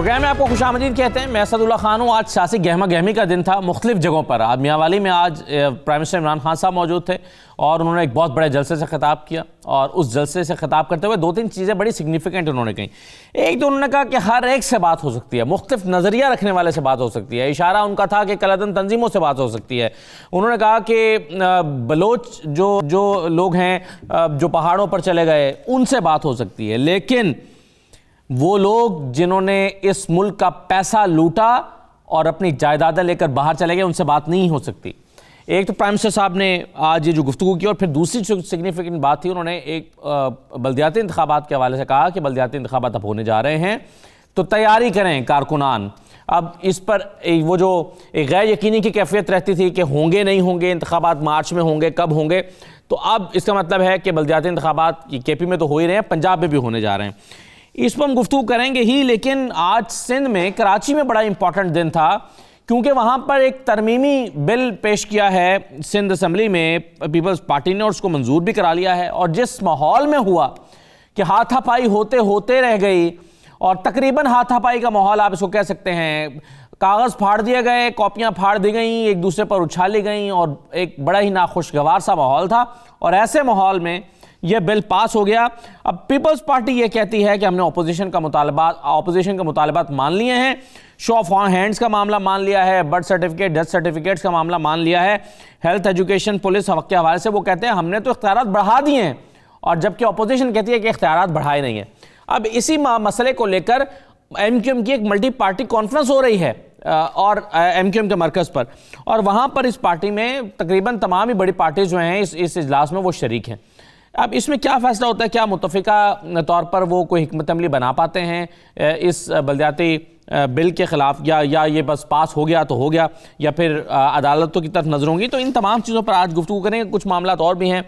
Programme में आपको खुशामदीद कहते हैं। मैं असदुल्ला खान हूँ। आज सियासी गहमा गहमी का दिन था मुख्तलिफ जगहों पर। आज मियांवाली में आज प्राइम मिनिस्टर इमरान खान साहब मौजूद थे और उन्होंने एक बहुत बड़े जलसे से खिताब किया और उस जलसे से खिताब करते हुए दो तीन चीज़ें बड़ी सिग्निफिकेंट उन्होंने कही। एक तो उन्होंने कहा कि हर एक से बात हो सकती है, मुख्तलिफ नज़रिया रखने वाले से बात हो सकती है। इशारा उनका था कि कलादन तंजीमों से बात हो सकती है। उन्होंने कहा कि बलोच जो लोग हैं जो पहाड़ों पर चले गए उनसे बात हो सकती है, लेकिन वो लोग जिन्होंने इस मुल्क का पैसा लूटा और अपनी जायदादें लेकर बाहर चले गए उनसे बात नहीं हो सकती। एक तो प्राइम मिनिस्टर साहब ने आज ये जो गुफ्तगू की और फिर दूसरी जो सिग्निफिकेंट बात थी, उन्होंने एक बल्दियाती इंतखाबात के हवाले से कहा कि बल्दियाती इंतखाबात अब होने जा रहे हैं तो तैयारी करें कारकुनान। अब इस पर वो जो एक गैर यकीनी की कैफियत रहती थी कि होंगे नहीं होंगे इंतखाबात, मार्च में होंगे, कब होंगे, तो अब इसका मतलब है कि बल्दियाती इंतखाबात केपी में तो हो ही रहे हैं, पंजाब में भी होने जा रहे हैं। इस पर हम गुफ्तगू करेंगे ही, लेकिन आज सिंध में कराची में बड़ा इंपॉर्टेंट दिन था क्योंकि वहाँ पर एक तरमीमी बिल पेश किया है सिंध असम्बली में पीपल्स पार्टी ने और उसको मंजूर भी करा लिया है। और जिस माहौल में हुआ कि हाथापाई होते होते रह गई और तकरीबन हाथापाई का माहौल आप इसको कह सकते हैं, कागज़ फाड़ दिए गए, कॉपियाँ फाड़ दी गई, एक दूसरे पर उछाली गई और एक बड़ा ही नाखुशगवार सा माहौल था। और ऐसे माहौल में यह बिल पास हो गया। अब पीपल्स पार्टी यह कहती है कि हमने ऑपोजिशन का मुतालबात मान लिए हैं, शो ऑफ हैंड्स का मामला मान लिया है, बर्थ सर्टिफिकेट, डेथ सर्टिफिकेट्स का मामला मान लिया है, हेल्थ एजुकेशन पुलिस के हवाले से वो कहते हैं हमने तो इख्तियारात बढ़ा दिए हैं, और जबकि ऑपोजिशन कहती है कि इख्तियारात बढ़ाए नहीं है। अब इसी मसले को लेकर एमक्यूएम की एक मल्टी पार्टी कॉन्फ्रेंस हो रही है और एमक्यूएम के मरकज़ पर, और वहाँ पर इस पार्टी में तकरीबन तमाम ही बड़ी पार्टी जो हैं इस इजलास में वो शरीक हैं। अब इसमें क्या फ़ैसला होता है, क्या मुत्तफ़िका तौर पर वो कोई हिकमत अमली बना पाते हैं इस बल्दियाती बिल के ख़िलाफ़, या ये बस पास हो गया तो हो गया, या फिर अदालतों की तरफ नज़र होंगी। तो इन तमाम चीज़ों पर आज गुफ्तगू करेंगे। कुछ मामला और भी हैं।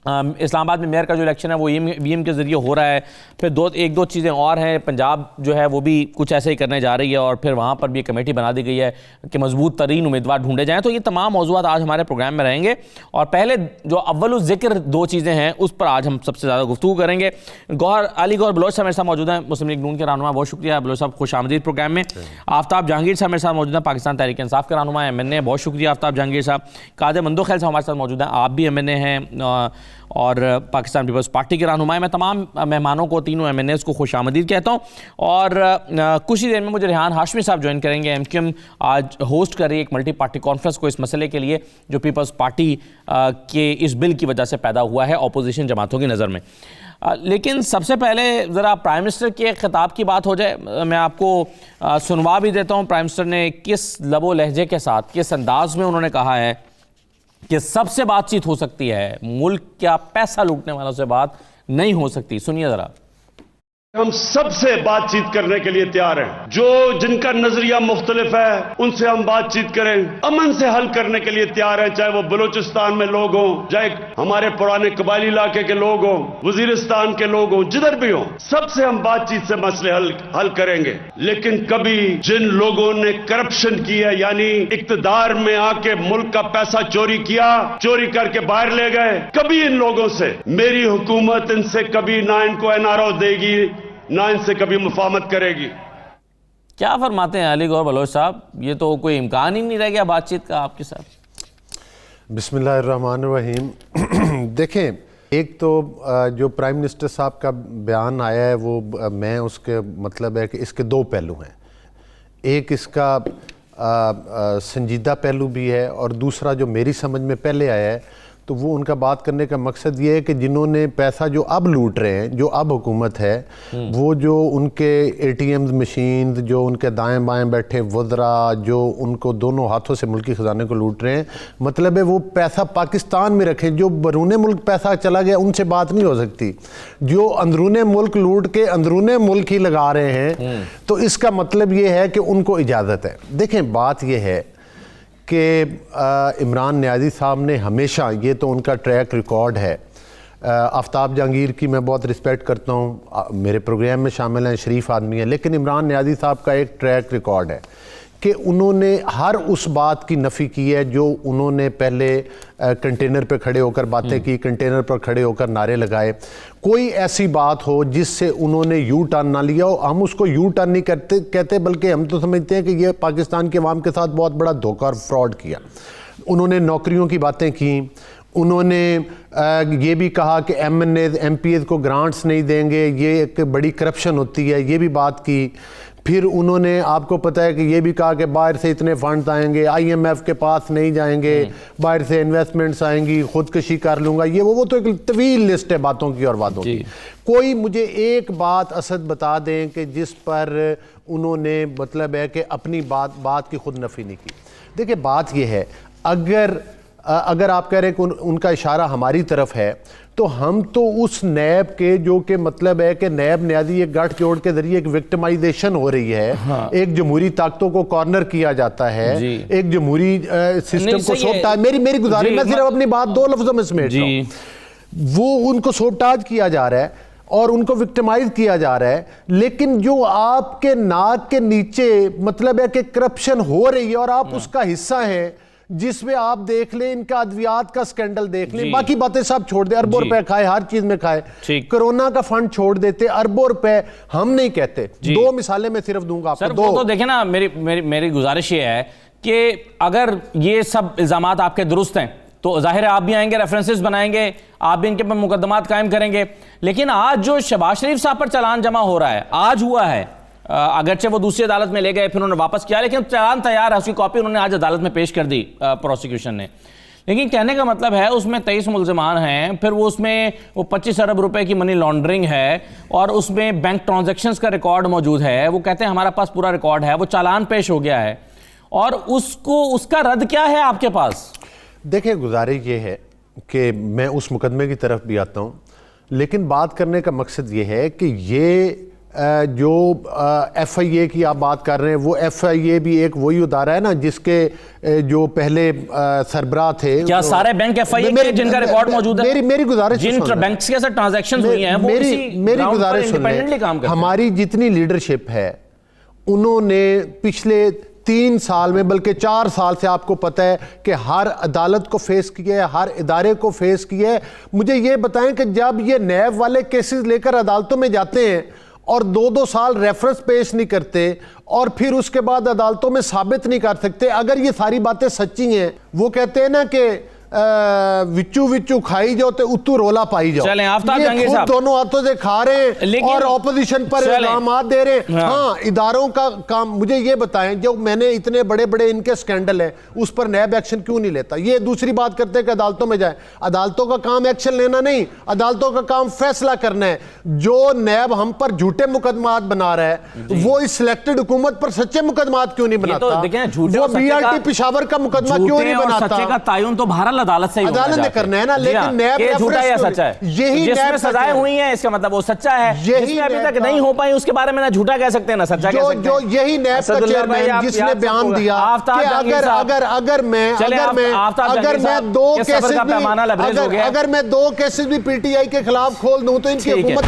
इस्लामाबाद में मेयर का जो इलेक्शन है वो वीएम के ज़रिए हो रहा है। फिर एक दो चीज़ें और हैं। पंजाब जो है वो भी कुछ ऐसे ही करने जा रही है और फिर वहाँ पर भी एक कमेटी बना दी गई है कि मजबूत तरीन उम्मीदवार ढूंढे जाएँ। तो ये तमाम मौज़ूआत आज हमारे प्रोग्राम में रहेंगे। और पहले जो अव्वल ज़िक्र दो चीज़ें हैं उस पर आज हम सबसे ज़्यादा गुफ्तगू करेंगे। अली गौहर बलोच साहब मेरे साथ मौजूद हैं, मुस्लिम लीग नून के रहनुमा। बहुत शुक्रिया बलोच साहब, खुश आमदीद प्रोग्राम में। आफ्ताब जहांगीर साहब मेरे साथ मौजूद हैं, पाकिस्तान तहरीक इंसाफ के रहनुमा MNA। बहुत शुक्रिया आफ्ताब जहांगीर साहब। कादर मंदो खैल साहब हमारे साथ मौजूद हैं, आप भी MNA हैं और पाकिस्तान पीपल्स पार्टी के रहनुमा। मैं तमाम मेहमानों को, तीनों MNAs को खुश आमदीद कहता हूँ। और कुछ ही देर में मुझे रेहान हाशमी साहब ज्वाइन करेंगे। एमक्यूएम आज होस्ट कर रही है एक मल्टी पार्टी कॉन्फ्रेंस को इस मसले के लिए जो पीपल्स पार्टी के इस बिल की वजह से पैदा हुआ है अपोजिशन जमातों की नज़र में। लेकिन सबसे पहले ज़रा प्राइम मिनिस्टर के खिताब की बात हो जाए। मैं आपको सुनवा भी देता हूँ प्राइम मिनिस्टर ने किस लबो लहजे के साथ, किस अंदाज में उन्होंने कहा है कि सबसे बातचीत हो सकती है, मुल्क का पैसा लूटने वालों से बात नहीं हो सकती। सुनिए जरा। हम सबसे बातचीत करने के लिए तैयार हैं। जो जिनका नजरिया मुख्तलिफ है उनसे हम बातचीत करें, अमन से हल करने के लिए तैयार हैं। चाहे वो बलूचिस्तान में लोग हों, चाहे हमारे पुराने कबायली इलाके के लोग हों, वजीरिस्तान के लोग हों, जिधर भी हों, सबसे हम बातचीत से मसले हल करेंगे। लेकिन कभी जिन लोगों ने करप्शन की है, यानी इक्तदार में आके मुल्क का पैसा चोरी किया, चोरी करके बाहर ले गए, कभी इन लोगों से मेरी हुकूमत इनसे कभी ना इनको एनआरओ देगी ना इनसे कभी मुफाहमत करेगी। क्या फरमाते हैं अली गौहर बलोच साहब? ये तो कोई इम्कान ही नहीं रह गया बातचीत का आपके साथ। बिस्मिल्लाहिर्रहमानिर्रहीम। देखें, एक तो जो प्राइम मिनिस्टर साहब का बयान आया है वो मैं उसके मतलब है कि इसके दो पहलू हैं। एक इसका संजीदा पहलू भी है और दूसरा जो मेरी समझ में पहले आया है तो वो उनका बात करने का मकसद ये है कि जिन्होंने पैसा जो अब लूट रहे हैं, जो अब हुकूमत है, वो जो उनके ATM मशीन, जो उनके दाएं बाएं बैठे वज़रा, जो उनको दोनों हाथों से मुल्की ख़जाने को लूट रहे हैं, मतलब है वो पैसा पाकिस्तान में रखें। जो बैरून मुल्क पैसा चला गया उनसे बात नहीं हो सकती। जो अंदरून मुल्क लूट के अंदरून मुल्क ही लगा रहे हैं, तो इसका मतलब ये है कि उनको इजाज़त है। देखें, बात यह है कि इमरान नियाज़ी साहब ने हमेशा, ये तो उनका ट्रैक रिकॉर्ड है। आफ्ताब जहांगीर की मैं बहुत रिस्पेक्ट करता हूँ, मेरे प्रोग्राम में शामिल हैं, शरीफ आदमी हैं, लेकिन इमरान नियाज़ी साहब का एक ट्रैक रिकॉर्ड है कि उन्होंने हर उस बात की नफ़ी की है जो उन्होंने पहले कंटेनर पे खड़े होकर बातें की, कंटेनर पर खड़े होकर नारे लगाए। कोई ऐसी बात हो जिससे उन्होंने यू टर्न ना लिया हो, हम उसको यू टर्न नहीं कहते, बल्कि हम तो समझते हैं कि ये पाकिस्तान के अवाम के साथ बहुत बड़ा धोखा और फ्रॉड किया। उन्होंने नौकरियों की बातें की, उन्होंने ये भी कहा कि MPs को ग्रांट्स नहीं देंगे, ये एक बड़ी करप्शन होती है, ये भी बात की। फिर उन्होंने, आपको पता है कि ये भी कहा कि बाहर से इतने फंड्स आएंगे, IMF के पास नहीं जाएंगे, बाहर से इन्वेस्टमेंट्स आएंगी, खुदकशी कर लूँगा, ये वो तो एक तवील लिस्ट है बातों की और बातों की। कोई मुझे एक बात असद बता दें कि जिस पर उन्होंने मतलब है कि अपनी बात की खुद नफ़ी नहीं की। देखिए बात ये है, अगर आप कह रहे हैं कि उनका इशारा हमारी तरफ है, तो हम तो उस नैब के, जो कि मतलब है कि नैब न्याजी एक गठजोड़ के जरिए एक विक्टिमाइजेशन हो रही है, हाँ। एक जमहूरी ताकतों को कॉर्नर किया जाता है, एक जमहूरी सिस्टम को सोटा, मेरी गुजारिश, मैं सिर्फ अपनी बात 2 लफ्जों में समेट रहा हूं, वो उनको सोटाज किया जा रहा है और उनको विक्टिमाइज किया जा रहा है। लेकिन जो आपके नाक के नीचे मतलब है कि करप्शन हो रही है और आप उसका हिस्सा है, जिसमें आप देख लें इनका अद्वियात का स्कैंडल देख लें, बाकी बातें सब छोड़ दे, अरबों रुपए खाए, हर चीज में खाए, कोरोना का फंड छोड़ देते, अरबों रुपए हम नहीं कहते। 2 मिसालें मैं सिर्फ दूंगा आपको। दो तो देखें ना, मेरी गुजारिश ये है कि अगर ये सब इल्जामात आपके दुरुस्त हैं तो जाहिर है आप भी आएंगे, रेफरेंसेस बनाएंगे, आप भी इनके पर मुकदमात कायम करेंगे। लेकिन आज जो शहबाज शरीफ साहब पर चालान जमा हो रहा है, आज हुआ है, अगरचे वो दूसरी अदालत में ले गए, फिर उन्होंने वापस किया, लेकिन चालान तैयार है, उसकी कॉपी उन्होंने आज अदालत में पेश कर दी प्रोसिक्यूशन ने। लेकिन कहने का मतलब है उसमें 23 मुल्ज़िमान हैं, फिर वो उसमें वो 25 अरब रुपए की मनी लॉन्ड्रिंग है और उसमें बैंक ट्रांजैक्शंस का रिकॉर्ड मौजूद है। वो कहते हैं हमारा पास पूरा रिकॉर्ड है, वो चालान पेश हो गया है और उसका रद्द क्या है आपके पास? देखिए गुजारिश ये है कि मैं उस मुकदमे की तरफ भी आता हूँ, लेकिन बात करने का मकसद ये है कि ये जो FIA की आप बात कर रहे हैं, वो FIA भी एक वही अदारा है ना जिसके जो पहले सरबराह थे। क्या सारे बैंक FIA के जिनका रिकॉर्ड मौजूद है? मेरी गुजारिश, जिन बैंक्स के साथ ट्रांजैक्शंस हुई हैं, वो मेरी गुजारिश इंडिपेंडेंटली काम करते हैं। हमारी जितनी लीडरशिप है, उन्होंने पिछले 3 साल में, बल्कि 4 साल से आपको पता है कि हर अदालत को फेस किया है, हर इदारे को फेस किया है। मुझे ये बताएं कि जब ये नैब वाले केसेस लेकर अदालतों में जाते हैं और 2-2 साल रेफरेंस पेश नहीं करते और फिर उसके बाद अदालतों में साबित नहीं कर सकते, अगर ये सारी बातें सच्ची हैं, वो कहते हैं ना कि विचू खाई जाओ तो उतू रोला पाई जाओ। चलें, आफ्ताब जहांगीर साहब दोनों हाथों से खा रहे हैं और ऑपोजिशन पर इल्जामात दे रहे हैं। हाँ, इदारों का काम मुझे ये बताएं, जो मैंने इतने बड़े बड़े इनके स्कैंडल हैं, उस पर नैब एक्शन क्यों नहीं लेता? ये दूसरी बात करते हैं कि अदालतों में जाए। अदालतों का काम एक्शन लेना नहीं, अदालतों का काम फैसला करना है। जो नैब हम पर झूठे मुकदमात बना रहा है, वो इस सिलेक्टेड हुकूमत पर सच्चे मुकदमात क्यों नहीं बनाता? वो BRT पेशावर का मुकदमा क्यों नहीं बनाता? तायुन तो भारत अदालत से अदालत ने करना है ना, लेकिन नैब झूठा या सच्चा है, यही जिसमें सजाएं हुई हैं, इसका मतलब वो सच्चा है। यही अभी तक नहीं हो पाई, उसके बारे में ना झूठा कह सकते हैं ना सच्चा कह सकते हैं। जो यही नैब का चेयरमैन जिसने बयान दिया कि अगर मैं 2 केसेस भी PTI के खिलाफ खोल दूं तो इनकी हुकूमत।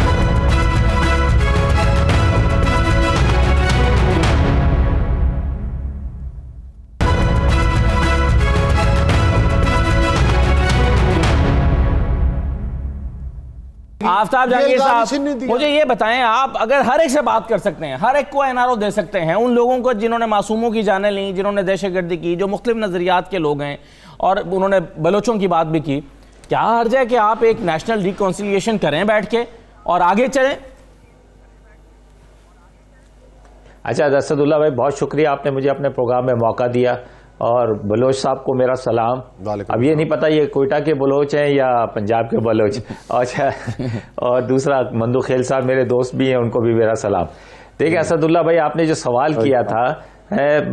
आफ्ताब जहांगीर साहब, मुझे ये बताएं, आप अगर हर एक से बात कर सकते हैं, हर एक को NRO दे सकते हैं, उन लोगों को जिन्होंने मासूमों की जानें ली, जिन्होंने दहशतगर्दी की, जो मुख्तलिफ नजरियात के लोग हैं, और उन्होंने बलोचों की बात भी की, क्या हर्ज है कि आप एक नेशनल रिकॉन्सिलिएशन करें बैठ के और आगे चलें? अच्छा असदुल्ला भाई, बहुत शुक्रिया, आपने मुझे अपने प्रोग्राम में मौका दिया, और बलोच साहब को मेरा सलाम। अब ये नहीं पता ये कोयटा के बलोच हैं या पंजाब के बलोच। अच्छा, और दूसरा मंदू खेल साहब मेरे दोस्त भी हैं, उनको भी मेरा सलाम। देखिए असदुल्ला भाई, आपने जो सवाल किया था,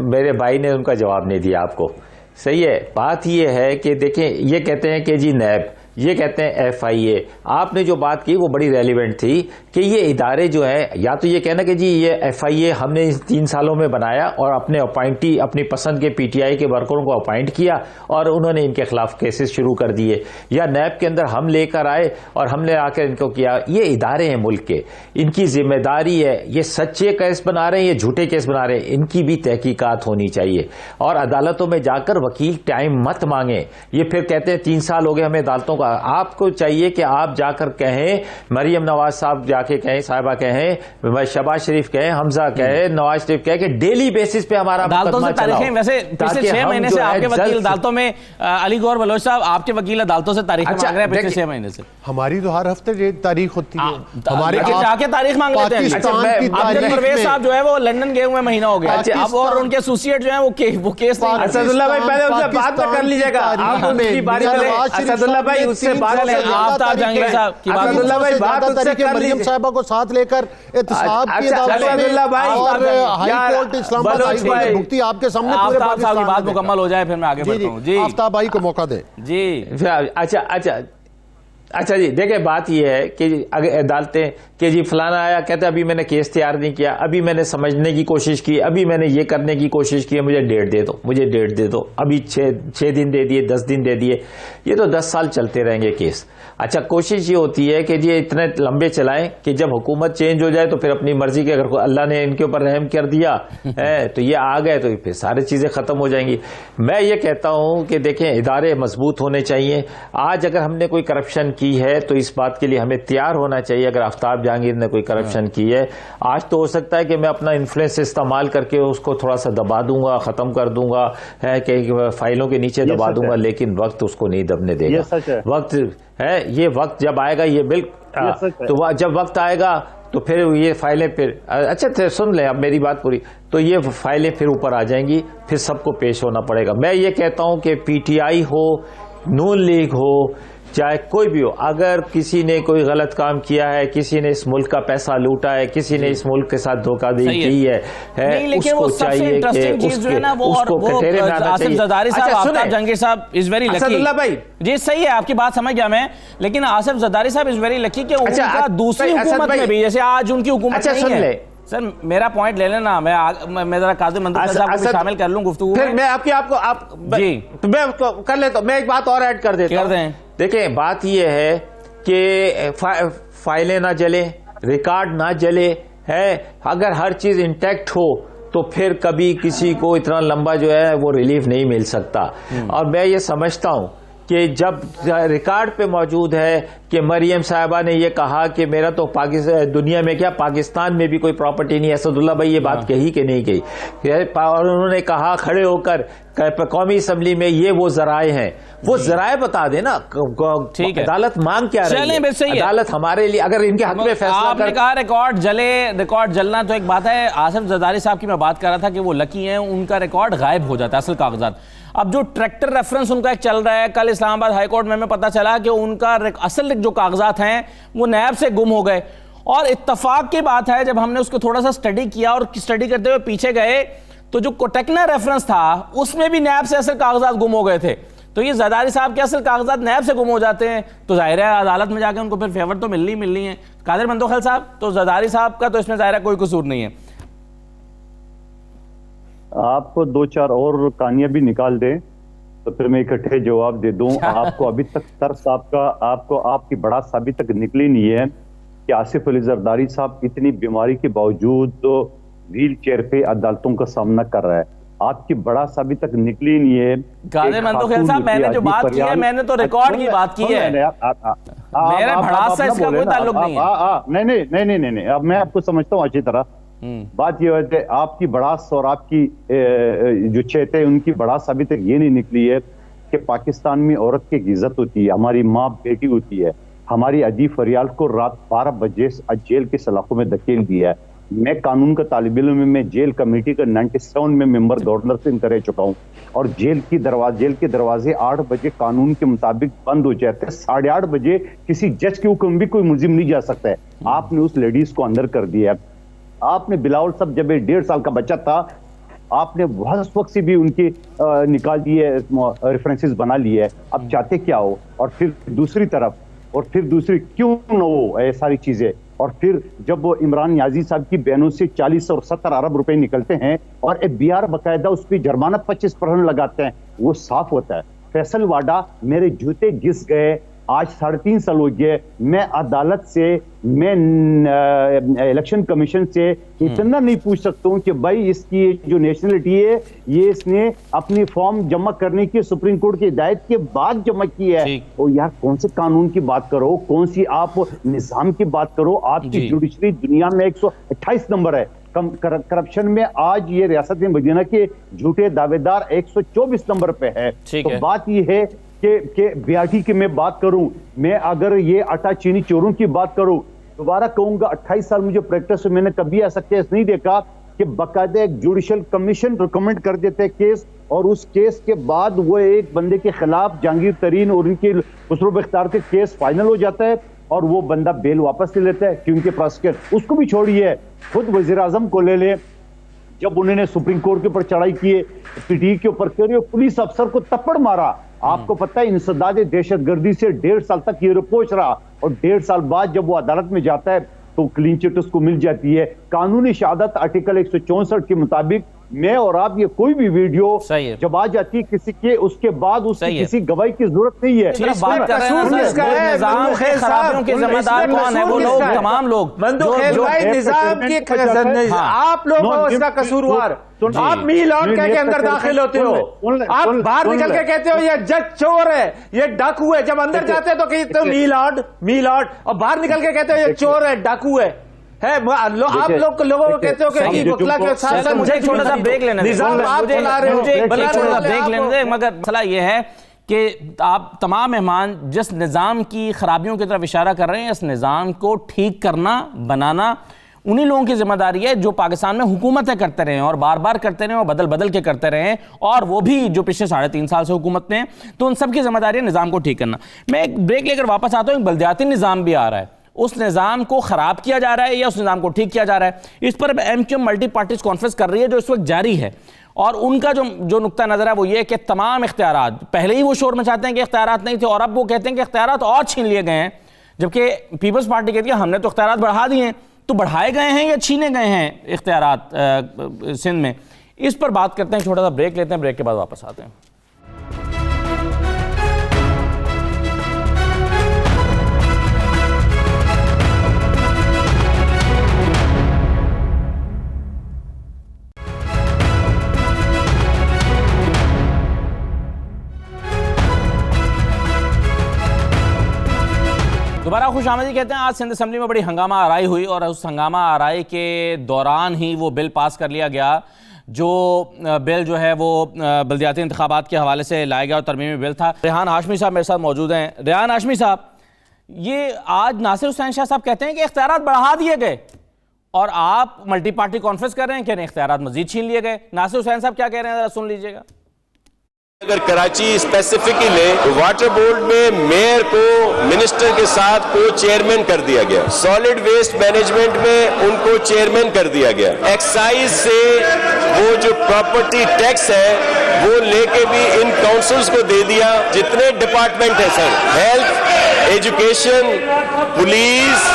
मेरे भाई ने उनका जवाब नहीं दिया आपको। सही है, बात ये है कि देखें, ये कहते हैं कि जी नैब ये कहते हैं FIA। आपने जो बात की वो बड़ी रेलिवेंट थी कि ये इदारे जो है, या तो ये कहना कि जी ये FIA हमने इस 3 सालों में बनाया और अपने अपॉइंटी अपनी पसंद के PTI के वर्करों को अपॉइंट किया और उन्होंने इनके खिलाफ केसेस शुरू कर दिए, या नैब के अंदर हम लेकर आए और हमने आकर इनको किया। ये इदारे हैं मुल्क के, इनकी जिम्मेदारी है, ये सच्चे केस बना रहे हैं ये झूठे केस बना रहे हैं, इनकी भी तहकीकात होनी चाहिए। और अदालतों में जाकर वकील टाइम मत मांगे। ये फिर कहते हैं 3 साल हो गए हमें अदालतों का। आपको चाहिए कि आप जाकर कहें, मरियम नवाज साहब जाके कहें, साहिबा कहें, शहबाज शरीफ कहें, हमजा कहे, नवाज शरीफ कहे कि डेली बेसिस पे हमारा अदालतों से तारीखें, वैसे पिछले 6 महीने से आपके वकील अदालतों में, अली गौहर बलोच साहब आपके वकील अदालतों से तारीखें मांग रहे हैं पिछले 6 महीने से। हमारी तो हर हफ्ते तारीख होती है, हमारे जाके तारीख मांग लेते हैं। परवेज साहब जो है वो लंदन गए हुए महीना हो गया अब, और उनके एसोसिएट जो है वो केस नहीं। असदुल्ला भाई पहले उससे बात तो कर लीजिएगा, आप उनकी बारी में असदुल्ला भाई उससे बात, आफ्ताब जहांगीर साहब की बात, असदुल्ला भाई बात उससे कर मरियम साहिबा को साथ लेकर एहतसाब की असदुल्ला भाई और high court Islamabad high court में भुगती आपके सामने पूरे पाकिस्तान की बात मुकम्मल हो जाए फिर मैं आगे बढ़ता हूं जी। आफ्ताब भाई को मौका दें जी। अच्छा जी, देखिए बात यह है कि अगर अदालतें कि जी फलाना आया कहते अभी मैंने केस तैयार नहीं किया, अभी मैंने समझने की कोशिश की, अभी मैंने ये करने की कोशिश की, मुझे डेट दे दो, मुझे डेट दे दो, अभी 6 दिन दे दिए, 10 दिन दे दिए, ये तो 10 साल चलते रहेंगे केस। अच्छा, कोशिश ये होती है कि ये इतने लंबे चलाएं कि जब हुकूमत चेंज हो जाए तो फिर अपनी मर्जी के, अगर अल्लाह ने इनके ऊपर रहम कर दिया है तो ये आ गए तो फिर सारी चीजें खत्म हो जाएंगी। मैं ये कहता हूं कि देखें इदारे मजबूत होने चाहिए। आज अगर हमने कोई करप्शन की है तो इस बात के लिए हमें तैयार होना चाहिए। अगर आफ्ताब जहांगीर ने कोई करप्शन की है, आज तो हो सकता है कि मैं अपना इन्फ्लुएंस इस्तेमाल करके उसको थोड़ा सा दबा दूंगा, खत्म कर दूंगा, है कि फाइलों के नीचे दबा दूंगा, लेकिन वक्त उसको नहीं दबने देगा। वक्त है, ये वक्त जब आएगा, ये तो जब वक्त आएगा तो फिर ये फाइलें फिर अच्छा सुन लें अब मेरी बात पूरी, तो ये फाइलें फिर ऊपर आ जाएंगी, फिर सबको पेश होना पड़ेगा। मैं ये कहता हूं कि PTI हो, नून लीग हो, चाहे कोई भी हो, अगर किसी ने कोई गलत काम किया है, किसी ने इस मुल्क का पैसा लूटा है, किसी ने इस मुल्क के साथ धोखाधड़ी की है उसको चाहिए कि उसको कटहरे में आना चाहिए। आसिफ जहांगीर साहब इज वेरी लकी भाई, जी सही है आपकी बात समझ गया मैं, लेकिन आसिफ जरदारी साहब इज वेरी लकी कि उनका दूसरी हुकूमत में भी, जैसे आज उनकी हुकूमत नहीं है। सर मेरा पॉइंट ले लेना, मैं जरा काजिम मंदूर साहब को भी शामिल कर लूं गुफ्तगू में। मैं जी तो मैं कर लेता हूं, मैं एक बात और ऐड कर देता हूं। देखें बात यह है कि फाइलें ना जले, रिकॉर्ड ना जले, है अगर हर चीज इंटैक्ट हो तो फिर कभी किसी को इतना लंबा जो है वो रिलीफ नहीं मिल सकता। और मैं ये समझता हूं कि जब रिकॉर्ड पे मौजूद है कि मरियम साहिबा ने ये कहा कि मेरा तो पाकिस्तान, दुनिया में क्या पाकिस्तान में भी कोई प्रॉपर्टी नहीं है, असदुल्ला भाई ये बात कही कि नहीं कही, और उन्होंने कहा खड़े होकर कौमी असम्बली में ये वो जराए हैं, वो जराए बता देना। ठीक है, अदालत मांग क्या रही है, अदालत हमारे लिए अगर इनके हक में फैसला आपने कहा रिकॉर्ड जले, रिकॉर्ड जलना तो एक बात है। आसिफ जरदारी साहब की मैं बात कर रहा था कि वो लकी हैं, उनका रिकॉर्ड गायब हो जाता है, असल कागजात। अब जो ट्रैक्टर रेफरेंस उनका एक चल रहा है, कल इस्लामाबाद हाईकोर्ट में पता चला कि उनका असल जो कागजात हैं वो नैब से गुम हो गए। और इत्तफाक की बात है, जब हमने उसको थोड़ा सा स्टडी किया और स्टडी करते हुए पीछे गए तो जो कोटेक्ना रेफरेंस था उसमें भी नैब से असल कागजात गुम हो गए थे। तो ये जरदारी साहब के असल कागजात नैब से गुम हो जाते हैं तो जाहिर है अदालत में जाकर उनको फिर फेवर तो मिलनी है। कादिर मंदोखल साहब, तो जरदारी साहब का तो इसमें जाहिर है कोई कसूर नहीं है। आपको 2-4 और कहानियां भी निकाल दें तो फिर मैं इकट्ठे जवाब दे दूं। आपको अभी तक तर्स आपको आपकी बड़ा अभी तक निकली नहीं है कि आसिफ अली जरदारी साहब इतनी बीमारी के बावजूद तो व्हील चेयर पे अदालतों का सामना कर रहा है। आपकी बड़ा अभी तक निकली नहीं है। कादिर मंदोखल साहब, मैंने जो बात की है मैंने तो रिकॉर्ड की बात की है, मेरा भड़ास से इसका कोई ताल्लुक नहीं है। नहीं, अब मैं आपको समझता हूँ अच्छी तरह। बात यह है आपकी बड़ास और आपकी जो चेते हैं उनकी बड़ास अभी तक ये नहीं निकली है कि पाकिस्तान में औरत की इज्जत होती है, हमारी माँ बेटी होती है। हमारी अदी फरियाल को रात 12 बजे जेल के सलाखों में धकेल दिया है। मैं कानून का तालिब इल्म में मैं जेल कमेटी का 97 में मेंबर गवर्नर से रह चुका हूँ और जेल के दरवाजे 8 बजे कानून के मुताबिक बंद हो जाते हैं। 8:30 बजे किसी जज के हुक्म भी कोई मुलजिम नहीं जा सकता है। आपने उस लेडीज को अंदर कर दिया है। आपने बिलावल साहब जब 1.5 साल का बच्चा था आपने बहुत वक्त से भी उनके निकाल दिए, रेफरेंसेस बना लिए, अब चाहते क्या हो? और फिर दूसरी तरफ, और फिर दूसरी क्यों न हो ये सारी चीजें, और फिर जब वो इमरान नियाजी साहब की बयानों से 40 और 70 अरब रुपए निकलते हैं और FBI बाकायदा उस पर जुर्माना 25% लगाते हैं, वो साफ होता है। फैसल वाडा मेरे जूते घिस गए, आज 3.5 साल हो गए, मैं अदालत से, मैं इलेक्शन कमीशन से इतना नहीं पूछ सकता हूं कि भाई इसकी जो नेशनलिटी है ये इसने अपनी फॉर्म जमा करने की सुप्रीम कोर्ट की हिदायत के बाद जमा की है। और यार कौन से कानून की बात करो, कौन सी आप निजाम की बात करो, आपकी जुडिशरी दुनिया में 128 नंबर है, करप्शन में आज ये रियासत मदीना के झूठे दावेदार 124 नंबर पे है। तो बात ये है कि BRT की मैं बात करूं, मैं अगर ये आटा चीनी चोरों की बात करूं, दोबारा कहूंगा 28 साल मुझे प्रैक्टिस में मैंने कभी ऐसा केस नहीं देखा कि बाकायदा एक जुडिशियल कमीशन रिकमेंड कर देते केस, और उस केस के बाद वो एक बंदे के खिलाफ जहांगीर तरीन और उनके खुसरो बख्तियार के केस फाइनल हो जाता है और वो बंदा बेल वापस ले लेता है क्योंकि प्रोसिक्यूटर, उसको भी छोड़िए, खुद वजीर आजम को ले ले, जब उन्होंने सुप्रीम कोर्ट के ऊपर चढ़ाई की, PTE के ऊपर करी, पुलिस अफसर को थप्पड़ मारा। आपको पता है इंसदाद दहशतगर्दी से 1.5 साल तक ये रिपोर्ट रहा, और 1.5 साल बाद जब वो अदालत में जाता है तो क्लीन चिट उसको मिल जाती है। कानूनी शहादत आर्टिकल 164 के मुताबिक मैं और आप ये कोई भी वीडियो जब आ जाती है किसी के, उसके बाद उसकी किसी गवाही की जरूरत नहीं है। बात कर रहे हैं निजाम के खराबियों के जिम्मेदार कौन है? वो लोग, तमाम लोग, निजाम की, आप लोग हो इसका कसूरवार। आप मी लॉर्ड कह के अंदर दाखिल होते हो, आप बाहर निकल के कहते हो ये जज चोर है, ये डाकू है, जब अंदर जाते हो तो कहते हो मी लॉर्ड, और बाहर निकल के कहते हो ये चोर है, डाकू है। आप लोगों को कहते हो कि वकला के साथ, मुझे छोटा सा ब्रेक लेने दे, मगर मसला ये है कि आप तमाम मेहमान जिस निज़ाम की खराबियों की तरफ इशारा कर रहे हैं, इस निज़ाम को ठीक करना, बनाना उन्हीं लोगों की जिम्मेदारी है जो पाकिस्तान में हुकूमतें करते रहे और बार बार करते रहे और बदल बदल के करते रहे, और वो भी जो पिछले 3.5 साल से हुकूमत में हैं, तो उन सब की जिम्मेदारी है निज़ाम को ठीक करना। मैं एक ब्रेक लेकर वापस आता हूँ। एक बल्दियाती निज़ाम भी आ रहा है, उस निज़ाम को ख़राब किया जा रहा है या उस निज़ाम को ठीक किया जा रहा है? इस पर MQM मल्टी पार्टीज कॉन्फ्रेंस कर रही है जो इस वक्त जारी है, और उनका जो नुक्ता नज़र है वो ये कि तमाम इख्तियारात, पहले ही वो शोर मचाते हैं कि इख्तियारात नहीं थे, और अब वो कहते हैं कि इख्तियारात और छीन लिए गए हैं, जबकि पीपल्स पार्टी कहती है हमने तो इख्तियारात बढ़ा दिए हैं। तो बढ़ाए गए हैं या छीने गए हैं इख्तियारात सिंध में? इस पर बात करते हैं, छोटा सा ब्रेक लेते हैं, ब्रेक के बाद वापस आते हैं। दोबारा खुश आमदी कहते हैं। आज सिंध असेंबली में बड़ी हंगामा आराई हुई, और उस हंगामा आराई के दौरान ही वो बिल पास कर लिया गया, जो बिल जो है वो बल्दियाती इंतखाबात के हवाले से लाया गया और तरमीमी बिल था। रेहान हाशमी साहब मेरे साथ मौजूद हैं। रेहान हाशमी साहब, ये आज नासिर हुसैन शाह साहब कहते हैं कि इख्तियारात बढ़ा दिए गए, और आप मल्टी पार्टी कॉन्फ्रेंस कर रहे हैं, कह रहे हैं इख्तियारात मजीद छीन लिए गए। नासिर हुसैन साहब क्या कह रहे हैं, जरा सुन लीजिएगा। अगर कराची स्पेसिफिकली ले, वाटर बोर्ड में मेयर को मिनिस्टर के साथ को चेयरमैन कर दिया गया, सॉलिड वेस्ट मैनेजमेंट में उनको चेयरमैन कर दिया गया, एक्साइज से वो जो प्रॉपर्टी टैक्स है वो लेके भी इन काउंसिल्स को दे दिया। जितने डिपार्टमेंट है sir, health, education, police,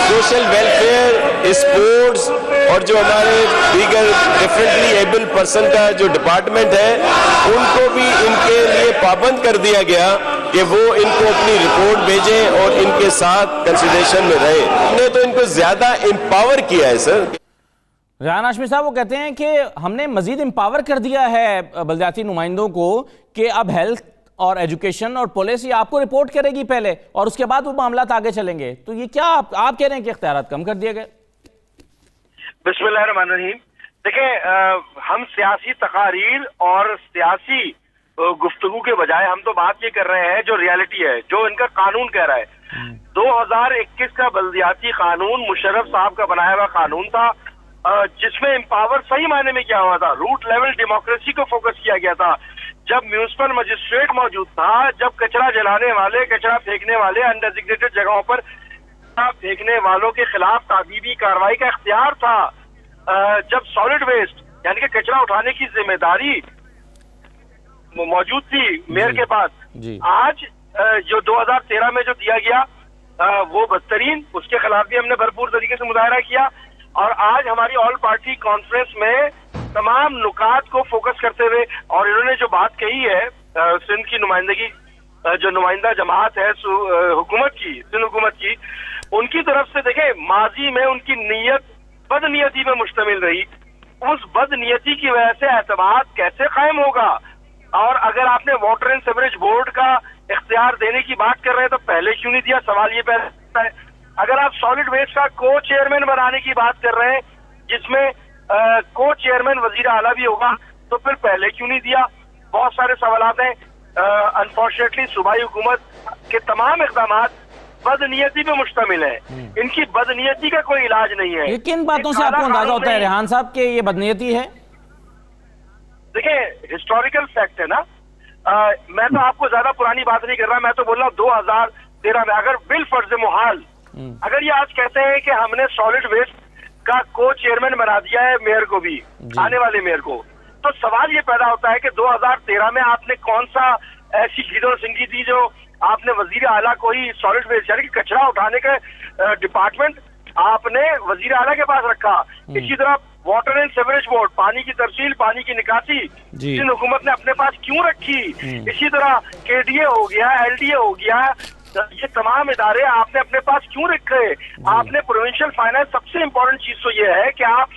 social welfare, sports, और जो हमारे दीगर डिफरेंटली एबल पर्सन का जो डिपार्टमेंट है, उनको भी इनके लिए पाबंद कर दिया गया कि वो इनको अपनी रिपोर्ट भेजें और इनके साथ कंसिडरेशन में रहे। हमने तो इनको ज्यादा एम्पावर किया है सर। रेहान हाशमी साहब वो कहते हैं कि हमने मजीद एम्पावर कर दिया है बल्दियाती नुमाइंदों को कि अब हेल्थ और एजुकेशन और पुलिस ये आपको रिपोर्ट करेगी पहले, और उसके बाद वो मामला आगे चलेंगे। तो ये क्या आप कह रहे हैं कि इख्तियारात कम कर दिए गए? बिस्मिल्लाहिर्रहमानिर्रहीम। देखिए, हम सियासी तकारीर और सियासी गुफ्तगू के बजाय हम तो बात ये कर रहे हैं जो रियलिटी है, जो इनका कानून कह रहा है। 2021 का बल्दियाती कानून मुशर्रफ साहब का बनाया हुआ कानून था, जिसमें एम्पावर सही मायने में क्या हुआ था, रूट लेवल डेमोक्रेसी को फोकस किया गया था। जब म्यूनिसिपल मजिस्ट्रेट मौजूद था, जब कचरा जलाने वाले, कचरा फेंकने वाले, अनडेजिग्नेटेड जगहों पर फेंकने वालों के खिलाफ तादीबी कार्रवाई का इख्तियार था, जब सॉलिड वेस्ट यानी कि कचरा उठाने की जिम्मेदारी मौजूद थी मेयर के पास, आज जो 2013 में जो दिया गया वो बदतरीन, उसके खिलाफ भी हमने भरपूर तरीके से मुजाहरा किया। और आज हमारी ऑल पार्टी कॉन्फ्रेंस में तमाम नुकात को फोकस करते हुए, और इन्होंने जो बात कही है सिंध की नुमाइंदगी, जो नुमाइंदा जमात है हुकूमत की, सिंध हुकूमत की, उनकी तरफ से देखें माजी में उनकी नीयत बदनीयती में मुश्तमिल रही। उस बदनीयती की वजह से एतमाद कैसे कायम होगा? और अगर आपने वाटर एंड सीवरेज बोर्ड का इख्तियार देने की बात कर रहे हैं तो पहले क्यों नहीं दिया? सवाल ये पैदा है। अगर आप सॉलिड वेस्ट का को चेयरमैन बनाने की बात कर रहे हैं जिसमें को चेयरमैन वजीर आला भी होगा, तो फिर पहले क्यों नहीं दिया? बहुत सारे सवालात हैं। अनफॉर्चुनेटली सूबाई हुकूमत के तमाम इक़दाम बदनीयती पे मुश्तमिल है। इनकी बदनीयती का कोई इलाज नहीं है। ये किन बातों से आपको अंदाजा होता है रेहान साहब के ये बदनीयती है? देखिए, हिस्टोरिकल फैक्ट है ना। मैं तो आपको ज्यादा पुरानी बात नहीं कर रहा, मैं तो बोल रहा हूँ 2013 में अगर बिल फर्ज मुहाल अगर ये आज कहते हैं कि हमने सॉलिड वेस्ट का को चेयरमैन बना दिया है मेयर को भी, आने वाले मेयर को, तो सवाल ये पैदा होता है कि 2013 में आपने कौन सा ऐसी गीदड़ सिंगी थी जो आपने वजीर आला को ही सॉलिड वेस्ट यानी कि कचरा उठाने का डिपार्टमेंट आपने वजीर आला के पास रखा। इसी तरह वाटर एंड सीवरेज बोर्ड, पानी की तरसील, पानी की निकासी जिन हुकूमत ने अपने पास क्यों रखी? इसी तरह केडीए हो गया, एलडीए हो गया, ये तमाम इदारे आपने अपने पास क्यों रखे? आपने प्रोविंशियल फाइनेंस, सबसे इम्पोर्टेंट चीज तो ये है कि आप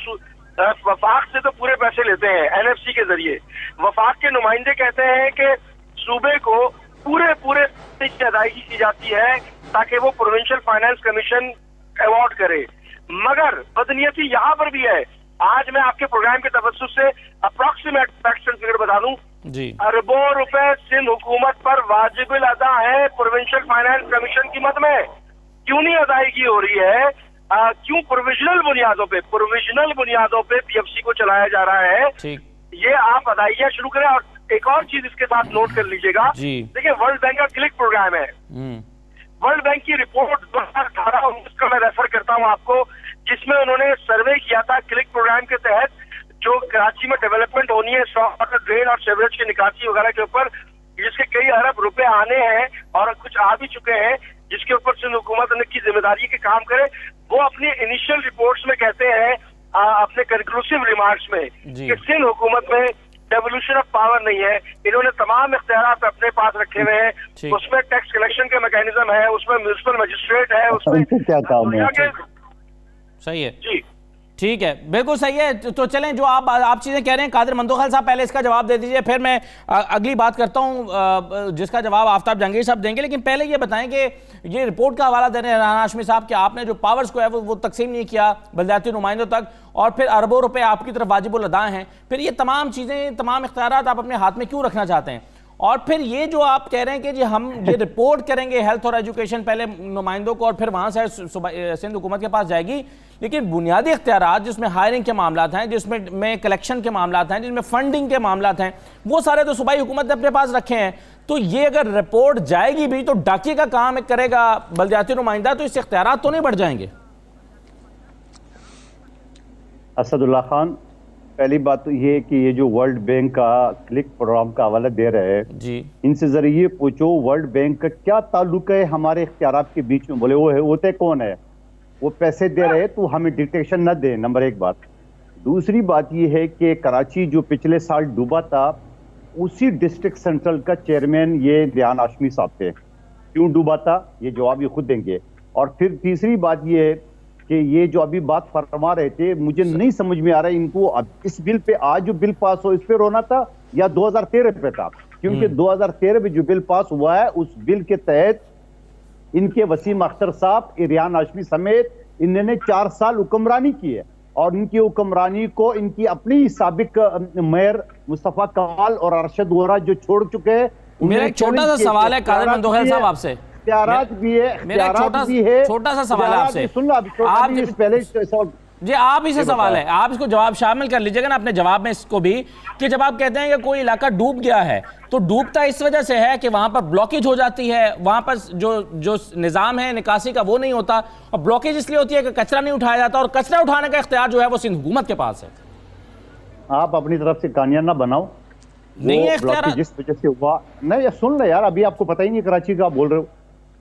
वफाक से तो पूरे पैसे लेते हैं एनएफसी के जरिए। वफाक के नुमाइंदे कहते हैं कि सूबे को पूरे की अदायगी की जाती है ताकि वो प्रोविंशियल फाइनेंस कमीशन अवार्ड करे, मगर बदनीयती यहाँ पर भी है। आज मैं आपके प्रोग्राम के तवज्जुह से अप्रॉक्सीमेट फैक्ट्स एंड फिगर बता दूं, अरबों रुपए सिंध हुकूमत पर वाजिबिल अदा है प्रोविंशियल फाइनेंस कमीशन की मद में। क्यों नहीं अदायगी हो रही है? क्यों प्रोविजनल बुनियादों पे पीएफसी को चलाया जा रहा है? ये आप अदायगियां शुरू करें। और एक और चीज इसके साथ नोट कर लीजिएगा, देखिए वर्ल्ड बैंक का क्लिक प्रोग्राम है। वर्ल्ड बैंक की रिपोर्ट 2018-19 का मैं रेफर करता हूं आपको, जिसमें उन्होंने सर्वे किया था क्लिक प्रोग्राम के तहत जो कराची में डेवलपमेंट होनी है स्टॉक वाटर ड्रेन और सीवरेज की निकासी वगैरह के ऊपर, जिसके कई अरब रुपए आने हैं और कुछ आ भी चुके हैं, जिसके ऊपर सिंध हुकूमत की जिम्मेदारी के काम करे। वो अपनी इनिशियल रिपोर्ट्स में कहते हैं अपने कंक्लूसिव रिमार्क्स में कि सिंध हुकूमत में डेवोल्यूशन ऑफ पावर नहीं है। इन्होंने तमाम इख्तियारात अपने पास रखे हुए हैं। उसमें टैक्स कलेक्शन का मैकेनिज्म है, उसमें म्युनिसिपल मजिस्ट्रेट है, उसमें क्या काम है? सही है जी, ठीक है, बिल्कुल सही है। तो चलें, जो आप चीज़ें कह रहे हैं कादिर मंदोखल साहब, पहले इसका जवाब दे दीजिए, फिर मैं अगली बात करता हूं जिसका जवाब आफ्ताब जहांगीर साहब देंगे। लेकिन पहले ये बताएं कि ये रिपोर्ट का हवाला दे रहे हैं रेहान हाशमी साहब कि आपने जो पावर्स को है वो तकसीम नहीं किया बलदियाती नुमाइंदों तक, और फिर अरबों रुपए आपकी तरफ वाजिबुल अदा हैं। फिर ये तमाम चीज़ें, तमाम इख्तियारात आप अपने हाथ में क्यों रखना चाहते हैं? और फिर ये जो आप कह रहे हैं कि जी हम ये रिपोर्ट करेंगे हेल्थ और एजुकेशन पहले नुमाइंदों को, और फिर वहाँ से सिंध हुकूमत के पास जाएगी, लेकिन बुनियादी इख्तियारात जिसमें हायरिंग के मामला हैं, जिसमें कलेक्शन के मामला हैं, जिसमें फंडिंग के मामला हैं, वो सारे तो सूबाई हुकूमत ने अपने पास रखे हैं। तो ये अगर रिपोर्ट जाएगी भी तो डाकिए का काम करेगा बलदियाती नुमाइंदा, तो इससे इख्तियारात तो नहीं बढ़ जाएंगे? असदुल्ला खान, पहली बात तो ये कि ये जो वर्ल्ड बैंक का क्लिक प्रोग्राम का हवाला दे रहे हैं जी, इनसे जरिए पूछो वर्ल्ड बैंक का क्या ताल्लुक है हमारे इख्तियारात के बीच में। बोले वो है, होते कौन है? वो पैसे दे रहे तो हमें डिटेक्शन न दे, नंबर एक बात। दूसरी बात ये है कि कराची जो पिछले साल डूबा था, उसी डिस्ट्रिक्ट सेंट्रल का चेयरमैन ये रेहान हाशमी साहब थे। क्यों डूबा था ये जवाब ये खुद देंगे। और फिर तीसरी बात ये है कि ये जो अभी बात फरमा रहे थे, मुझे नहीं समझ में आ रहा है इनको अब इस बिल पे, आज जो बिल पास हो इस पे रोना था या 2013 पे था? क्योंकि 2013 में जो बिल पास हुआ है उस बिल के तहत इनके वसीम अख्तर साहब, रेहान हाशमी समेत इन्होंने 4 साल हुक्मरानी की है, और इनकी हुक्मरानी को इनकी अपनी साबिक मेयर मुस्तफा कमाल और अरशद वोरा जो छोड़ चुके हैं। मेरा एक छोटा सा सवाल है कादिर मंदोखल साहब आपसे, इख्तियारात भी है, मेरा छोटा सा सवाल है आपसे। सुन लो आप पहले जी, आप इसे सवाल है, आप इसको जवाब शामिल कर लीजिएगा ना अपने जवाब में इसको भी, कि जब आप कहते हैं कि कोई इलाका डूब गया है तो डूबता इस वजह से है कि वहां पर ब्लॉकेज हो जाती है, वहां पर जो निजाम है निकासी का वो नहीं होता, और ब्लॉकेज इसलिए होती है कि कचरा नहीं उठाया जाता, और कचरा उठाने का इख्तियार जो है वो सिंध हुकूमत के पास है। आप अपनी तरफ से कहानियां ना बनाओ। नहीं है ब्लॉकेज जिस वजह से हुआ, नहीं ये सुन लो यार, अभी आपको पता ही नहीं कराची का आप बोल रहे हो।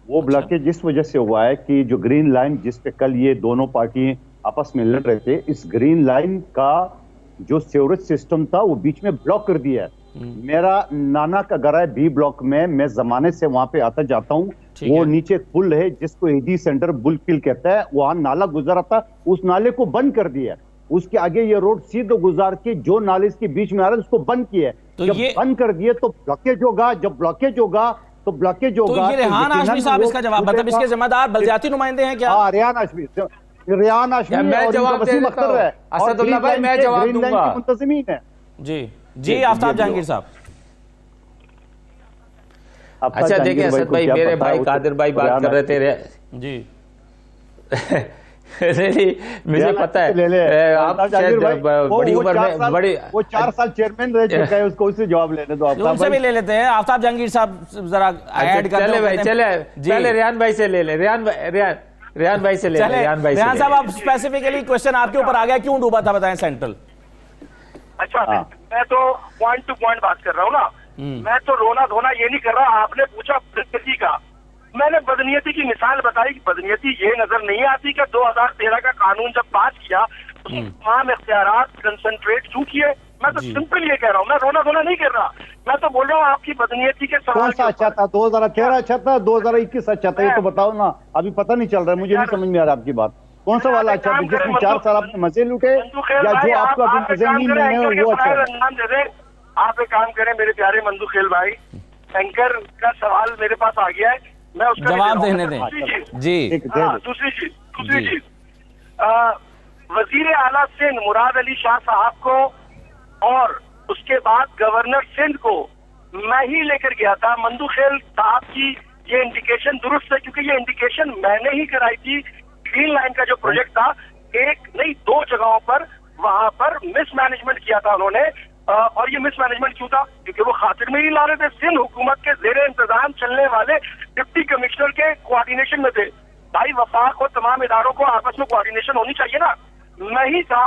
वो ब्लॉकेज जिस वजह से हुआ है कि जो ग्रीन लाइन जिस पे कल ये दोनों पार्टी आपस में लड़ रहे थे, इस ग्रीन लाइन का जो सीवरेज सिस्टम था वो बीच में ब्लॉक कर दिया है। मेरा नाना का घर है बी ब्लॉक में, मैं जमाने से वहां पे आता जाता हूँ। वो नीचे पुल है जिसको एडी सेंटर बुलकिल कहता है, वहां नाला गुजरा था, उस नाले को बंद कर दिया। उसके आगे ये रोड सीधे गुजार के जो नाले के बीच में आ रहा है उसको बंद किया। तो जब बंद कर दिए तो ब्लॉकेज होगा, जब ब्लॉकेज होगा तो ब्लॉकेज होगा। तो ये रेहान हाशमी साहब इसका जवाब, मतलब इसके जिम्मेदार बलदियाती नुमाइंदे हैं क्या? हाँ, रेहान हाशमी मैं जवाब दे देता हूं। असदुल्ला भाई मैं जवाब दूंगा। मुंतजिमीन है। जी आफ्ताब जहांगीर साहब। अच्छा देखिए असद भाई, मेरे भाई कादिर भाई बात कर रहे थे जी। नहीं मुझे पता है आप बड़ी उम्र में बड़ी, वो 4 साल चेयरमैन रह चुका है, उसको उससे जवाब लेने दो। उनसे भी ले लेते हैं। आफ्ताब जहांगीर साहब जरा ऐड कर चले भाई, चले पहले रेहान भाई से ले ले। रेहान भाई से ले ले। रेहान साहब आप स्पेसिफिकली क्वेश्चन आपके ऊपर आ गया, क्यों डूबा था बताएं सेंट्रल। अच्छा मैं तो पॉइंट टू पॉइंट बात कर रहा हूँ ना, मैं तो रोना धोना ये नहीं कर रहा। आपने पूछा बदनीयती का, मैंने बदनीयती की मिसाल बताई कि बदनीयती ये नजर नहीं आती कि 2013 का कानून जब पास किया उसके तमाम इख्तियारात कंसंट्रेट क्यों किए। मैं तो सिंपल ये कह रहा हूँ, मैं रोना धोना नहीं कर रहा। मैं तो बोल रहा हूँ आपकी बदनीयती के सवाल। कौन सा अच्छा था? 2013 अच्छा था, 2021 अच्छा था, ये तो बताओ ना। अभी पता नहीं चल रहा है, मुझे नहीं समझ में आ रहा आपकी बात। कौन सा वाला अच्छा था जिसमें 4 साल आपने मजे लूटे, या जो आपको अभी मजे नहीं मिल रहे वो अच्छा? आप एक काम करें मेरे प्यारे मंदू खेल भाई, एंकर का सवाल मेरे पास आ गया है, मैं उसका जवाब देने दें जी। दूसरी चीज वजीर आला सिंध मुराद अली शाह साहब को और उसके बाद गवर्नर सिंध को मैं ही लेकर गया था। मंदू खेल साहब की ये इंडिकेशन दुरुस्त है, क्योंकि ये इंडिकेशन मैंने ही कराई थी। ग्रीन लाइन का जो प्रोजेक्ट था, एक नहीं 2 जगहों पर वहां पर मिसमैनेजमेंट किया था उन्होंने। और ये मिसमैनेजमेंट क्यों था? क्योंकि वो खातिर में ही ला रहे थे। सिंध हुकूमत के जेरे इंतजाम चलने वाले डिप्टी कमिश्नर के कोऑर्डिनेशन में थे। भाई वफाक और तमाम इदारों को आपस में कोऑर्डिनेशन होनी चाहिए ना। मैं ही था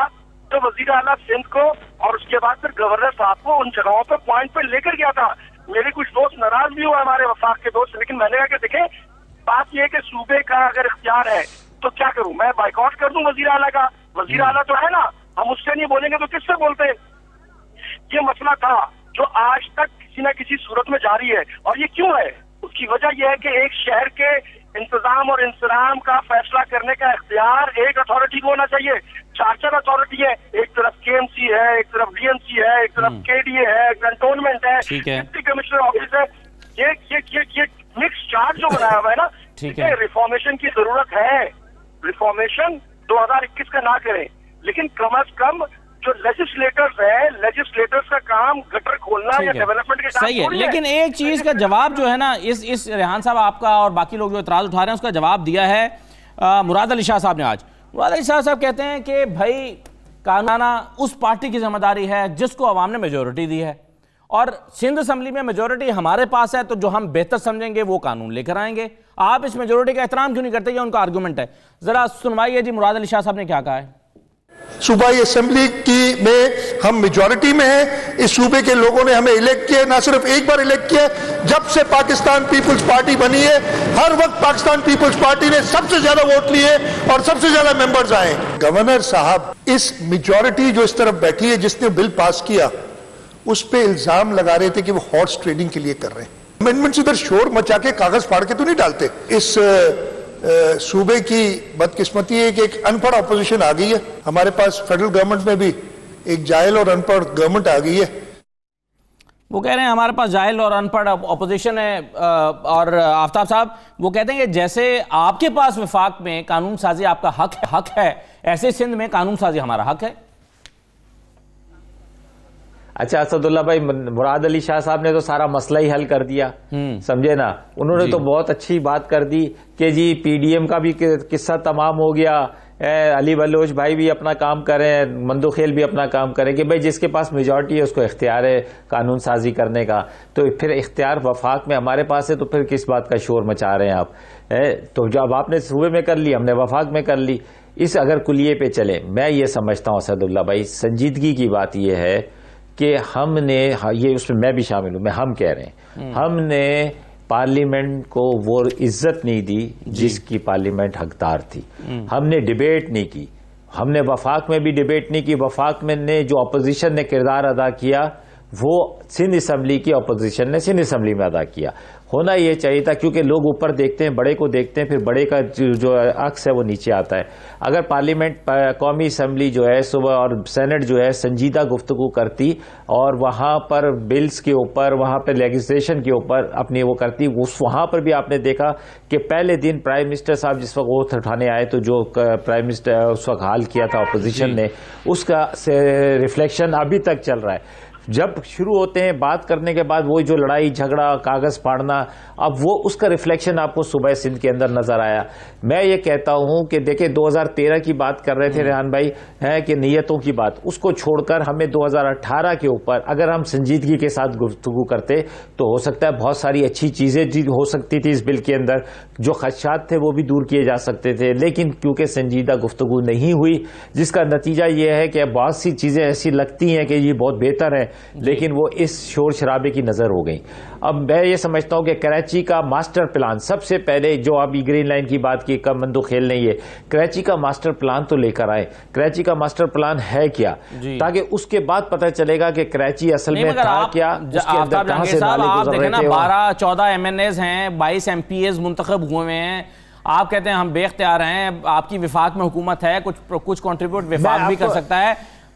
जो वजीर आला सिंध को और उसके बाद फिर गवर्नर साहब को उन जगहों पर पॉइंट पे लेकर गया था। मेरे कुछ दोस्त नाराज भी हुआ, हमारे वफाक के दोस्त, लेकिन मैंने कहा कि देखें बात यह है कि सूबे का अगर इख्तियार है तो क्या करूं, मैं बाइकआउट कर दूं वजीर आला का? वजीर आला तो है ना, हम उससे नहीं बोलेंगे तो किससे बोलते हैं? ये मसला था जो आज तक किसी न किसी सूरत में जारी है। और ये क्यों है? उसकी वजह यह है कि एक शहर के इंतजाम और इंसराम का फैसला करने का इख्तियार एक अथॉरिटी को होना चाहिए। 4 अथॉरिटी है, एक तरफ KMC है, एक तरफ DMC है, एक तरफ KDA है, कंटोनमेंट है, डिप्टी कमिश्नर ऑफिस है। ये मिक्स चार्ज जो बनाया हुआ है ना, ठीक है, रिफॉर्मेशन की जरूरत है। रिफॉर्मेशन 2021 का ना करें, लेकिन कम अज कम जो लेजिस्लेटर्स है, लेजिस्लेटर्स का काम गटर खोलना या डेवलपमेंट के काम सही है। लेकिन एक चीज का जवाब जो है ना, इस रेहान साहब आपका और बाकी लोग जो इतराज उठा रहे हैं उसका जवाब दिया है मुराद अली शाह साहब ने आज। मुराद अली शाह साहब कहते हैं कि भाई कानून उस पार्टी की जिम्मेदारी है जिसको अवाम ने मेजोरिटी दी है, और सिंध असम्बली में मेजोरिटी हमारे पास है, तो जो हम बेहतर समझेंगे वो कानून लेकर आएंगे। आप इस मेजोरिटी का एहतराम क्यों नहीं करते? ये उनका आर्गूमेंट है। जरा सुनवाइए जी मुराद अली शाह साहब ने क्या कहा है। सूबाई असेंबली की में हम मेजॉरिटी में हैं। इस सूबे के लोगों ने हमें इलेक्ट किया, ना सिर्फ एक बार इलेक्ट किया, जब से पाकिस्तान पीपल्स पार्टी बनी है हर वक्त पाकिस्तान पीपल्स पार्टी ने सबसे ज्यादा वोट लिए और सबसे ज्यादा मेंबर्स आए। गवर्नर साहब इस मेजॉरिटी जो इस तरफ बैठी है जिसने बिल पास किया उस पे इल्जाम लगा रहे थे कि वो हॉर्स ट्रेडिंग के लिए कर रहे हैं। अमेंडमेंट्स इधर शोर मचा के कागज फाड़ के तो नहीं डालते। इस सूबे की बदकिस्मती है कि एक अनपढ़ अपोजिशन आ गई है। हमारे पास फेडरल गवर्नमेंट में भी एक जाहिल और अनपढ़ गवर्नमेंट आ गई है। वो कह रहे हैं हमारे पास जाहिल और अनपढ़ अपोजिशन है। और आफ्ताब साहब वो कहते हैं कि जैसे आपके पास वफाक में कानून साजी आपका हक है, ऐसे सिंध में कानून साजी हमारा हक है। अच्छा असदुल्ला भाई, मुराद अली शाह साहब ने तो सारा मसला ही हल कर दिया, समझे ना। उन्होंने तो बहुत अच्छी बात कर दी कि जी PDM का भी किस्सा तमाम हो गया, अली बलोच भाई भी अपना काम करें, मंदू खेल भी अपना काम करें कि भाई जिसके पास मेजॉरिटी है उसको इख्तियार है कानून साजी करने का। तो फिर इख्तियार वफाक में हमारे पास है, तो फिर किस बात का शोर मचा रहे हैं आप? तो जब आपने सूबे में कर ली, हमने वफाक में कर ली। इस अगर कुलिये पे चले, मैं ये समझता हूँ असदुल्ला भाई, संजीदगी की बात ये है कि हमने, ये उसमें मैं भी शामिल हूँ, हम कह रहे हैं, हमने पार्लियामेंट को वो इज्जत नहीं दी जिसकी पार्लियामेंट हकदार थी। हमने डिबेट नहीं की, हमने वफाक में भी डिबेट नहीं की। वफाक में ने जो अपोजिशन ने किरदार अदा किया वो सिंध असम्बली की अपोजिशन ने सिंध असम्बली में अदा किया। होना ये चाहिए था, क्योंकि लोग ऊपर देखते हैं, बड़े को देखते हैं, फिर बड़े का जो अक्स है वो नीचे आता है। अगर पार्लियामेंट, कौमी असम्बली जो है सुबह और सेनेट जो है संजीदा गुफ्तगू करती और वहाँ पर बिल्स के ऊपर, वहाँ पर लेजिस्लेशन के ऊपर अपनी वो करती, वहाँ पर भी आपने देखा कि पहले दिन प्राइम मिनिस्टर साहब जिस वक्त ओथ उठाने आए तो जो प्राइम मिनिस्टर उस वक्त हाल किया था अपोजिशन ने, उसका रिफ्लेक्शन अभी तक चल रहा है। जब शुरू होते हैं बात करने के बाद वो जो लड़ाई झगड़ा, कागज फाड़ना, अब वो उसका रिफ्लेक्शन आपको सुबह सिंध के अंदर नजर आया। मैं ये कहता हूं कि देखिए 2013 की बात कर रहे थे रेहान भाई, है कि नीयतों की बात, उसको छोड़कर हमें 2018 के ऊपर अगर हम संजीदगी के साथ गुफ्तगू करते तो हो सकता है बहुत सारी अच्छी चीजें हो सकती थी इस बिल के अंदर, जो खदशात थे वो भी दूर किए जा सकते थे। लेकिन क्योंकि संजीदा गुफ्तगू नहीं हुई, जिसका नतीजा ये है कि बहुत सी चीजें ऐसी लगती हैं कि ये बहुत बेहतर है, लेकिन वो इस शोर शराबे की नजर हो गई। अब मैं ये समझता हूं कि कराची का मास्टर प्लान, सबसे पहले जो अभी ग्रीन लाइन की बात की कम बंदो खेल नहीं है, कराची का मास्टर प्लान तो लेकर आए। कराची का मास्टर प्लान है क्या, ताकि उसके बाद पता चलेगा कि कराची असल में था क्या, उसके अंदर कहां से नाले गुजर रहे थे। 12-14 MNAs हैं, 22 MPAs मुंतखब हुए हैं, आप कहते हैं हम बेख्तियार हैं, आपकी विफाक में हुकूमत है, कुछ कंट्रीब्यूट विफाक भी कर सकता है।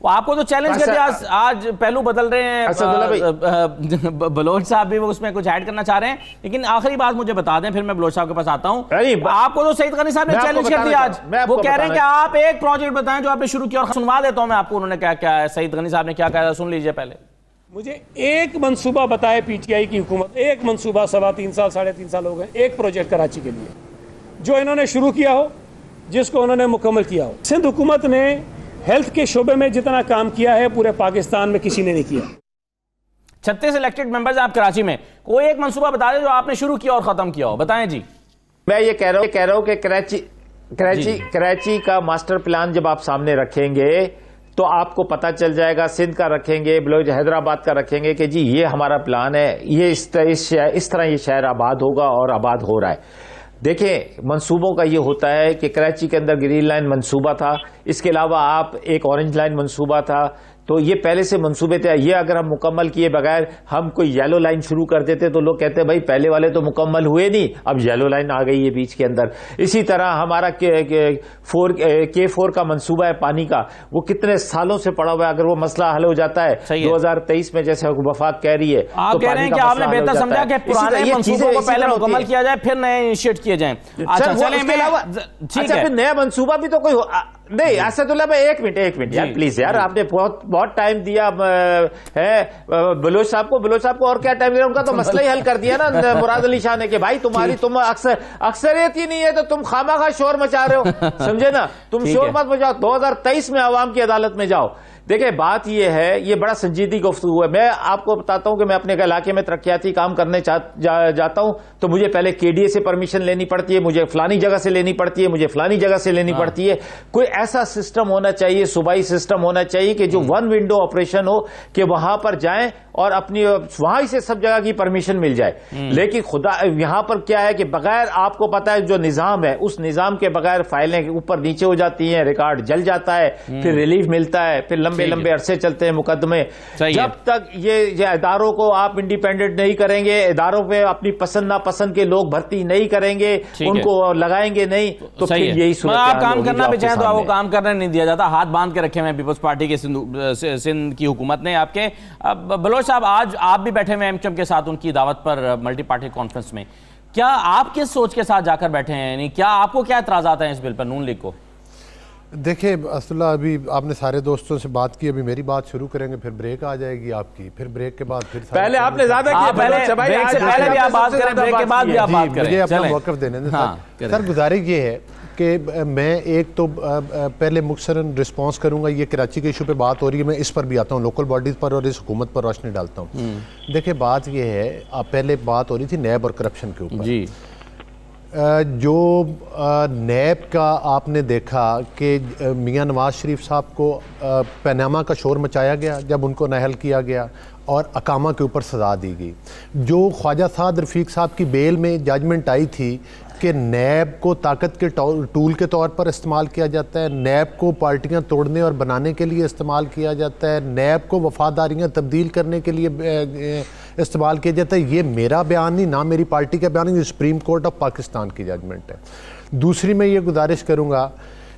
आपको तो चैलेंज करते हैं, आज पहलू बदल रहे हैं, बलोच साहब भी वो उसमें कुछ ऐड करना चाह रहे हैं। लेकिन आखिरी बात मुझे बता दें, फिर मैं बलोच साहब के पास आता हूं। आपको तो सईद गनी साहब ने चैलेंज कर दिया आज, वो कह रहे हैं कि आप एक प्रोजेक्ट बताएं जो आपने शुरू किया, और सुनवा देता हूं मैं आपको उन्होंने क्या क्या है, सईद गनी साहब ने क्या कहा, सुन लीजिए पहले। मुझे एक मंसूबा बताए पीटीआई की हुकूमत, एक मंसूबा 3.25 साल 3.5 साल हो गए, एक प्रोजेक्ट कराची के लिए जो इन्होंने शुरू किया हो, जिसको उन्होंने मुकम्मल किया हो। सिंध हुकूमत ने हेल्थ के शोबे में जितना काम किया है पूरे पाकिस्तान में किसी ने नहीं किया। 36 इलेक्टेड मेंबर्स आप कराची में, कोई एक मंसूबा बता दें जो आपने शुरू किया और खत्म किया हो, बताएं जी। मैं ये कह रहा हूं कि कराची का मास्टर प्लान जब आप सामने रखेंगे तो आपको पता चल जाएगा, सिंध का रखेंगे, बलोच हैदराबाद का रखेंगे कि जी ये हमारा प्लान है, ये इस तरह ये शहर आबाद होगा और आबाद हो रहा है। देखिए मंसूबों का ये होता है कि कराची के अंदर ग्रीन लाइन मंसूबा था, इसके अलावा आप एक ऑरेंज लाइन मंसूबा था, तो ये पहले से मंसूबे थे। ये अगर हम मुकम्मल किए बगैर हम कोई येलो लाइन शुरू कर देते तो लोग कहते भाई पहले वाले तो मुकम्मल हुए नहीं, अब येलो लाइन आ गई है बीच के अंदर। इसी तरह हमारा K4 का मंसूबा है पानी का, वो कितने सालों से पड़ा हुआ है, अगर वो मसला हल हो जाता है 2023 में जैसे वफाक कह रही है, आप कह रहे हैं कि आपने बेहतर समझा कि पुराने मंसूबों को पहले मुकम्मल किया जाए फिर नए इनिशिएट किए जाएं। अच्छा चलें, अच्छा फिर नया मंसूबा भी तो कोई नहीं। असदुल्ला भाई एक मिनट यार प्लीज यार, आपने बहुत टाइम दिया है बलोच साहब को और क्या टाइम दिया, उनका तो मसला ही हल कर दिया ना मुराद अली शाह ने कि भाई तुम अक्सरियत ही नहीं है तो तुम खामाखा शोर मचा रहे हो, समझे ना, तुम शोर मत मचाओ, 2023 में अवाम की अदालत में जाओ। देखिए बात यह है, ये बड़ा संजीदी गुफ्तगू है। मैं आपको बताता हूं कि मैं अपने इलाके में तरक्याती काम करने जाता हूं तो मुझे पहले केडीए से परमिशन लेनी पड़ती है, मुझे फलानी जगह से लेनी पड़ती है, मुझे फलानी जगह से लेनी पड़ती है। कोई ऐसा सिस्टम होना चाहिए, सूबाई सिस्टम होना चाहिए कि जो वन विंडो ऑपरेशन हो, कि वहां पर जाएं और अपनी वहां से सब जगह की परमिशन मिल जाए। लेकिन खुदा यहां पर क्या है कि बगैर, आपको पता है जो निजाम है उस निजाम के बगैर फाइलें ऊपर नीचे हो जाती हैं, रिकॉर्ड जल जाता है, फिर रिलीफ मिलता है, फिर लंबे अरसे चलते हैं मुकदमे। जब तक ये इदारों को आप इंडिपेंडेंट नहीं करेंगे, इदारों पे अपनी पसंद नापसंद के लोग भर्ती नहीं करेंगे, उनको लगाएंगे नहीं, तो फिर यही सूरत आप काम करना भी चाहें तो आपको काम करने नहीं दिया जाता। हाथ बांध के रखे हुए पीपल्स पार्टी के सिंध की हुकूमत ने आपके। बलोच साहब आज आप भी बैठे हुए एमचम के साथ उनकी दावत पर मल्टी पार्टी कॉन्फ्रेंस में, क्या आप किस सोच के साथ जाकर बैठे हैं, यानी क्या आपको क्या एतराज़ात हैं इस बिल पर, नून लीग को? देखिए असदुल्ला, अभी आपने सारे दोस्तों से बात की, अभी मेरी बात शुरू करेंगे, फिर ब्रेक आ जाएगी आपकी, फिर ब्रेक के बाद फिर पहले आपने ज्यादा किया, पहले भी आप बात करें, ब्रेक के बाद भी आप बात करें, मुझे अपना मौक़िफ़ देने दें। सर गुजारिश ये है कि मैं एक तो पहले मुख्तसरन रिस्पॉन्स करूंगा, ये कराची के इशू पे बात हो रही है, मैं इस पर भी आता हूँ, लोकल बॉडीज़ पर और इस हुकूमत पर रोशनी डालता हूँ। देखिए बात ये है, पहले बात हो रही थी नैब और करप्शन के ऊपर जी। जो नैब का आपने देखा कि मियां नवाज शरीफ साहब को पनामा का शोर मचाया गया जब उनको नाअहल किया गया और अकामा के ऊपर सज़ा दी गई। जो ख्वाजा साद रफ़ीक साहब की बेल में जजमेंट आई थी कि नैब को ताकत के टूल के तौर पर इस्तेमाल किया जाता है, नैब को पार्टियां तोड़ने और बनाने के लिए इस्तेमाल किया जाता है, नैब को वफादारियां तब्दील करने के लिए इस्तेमाल किया जाता है, ये मेरा बयान नहीं, ना मेरी पार्टी का बयान नहीं, ये सुप्रीम कोर्ट ऑफ पाकिस्तान की जजमेंट है। दूसरी मैं ये गुजारिश करूँगा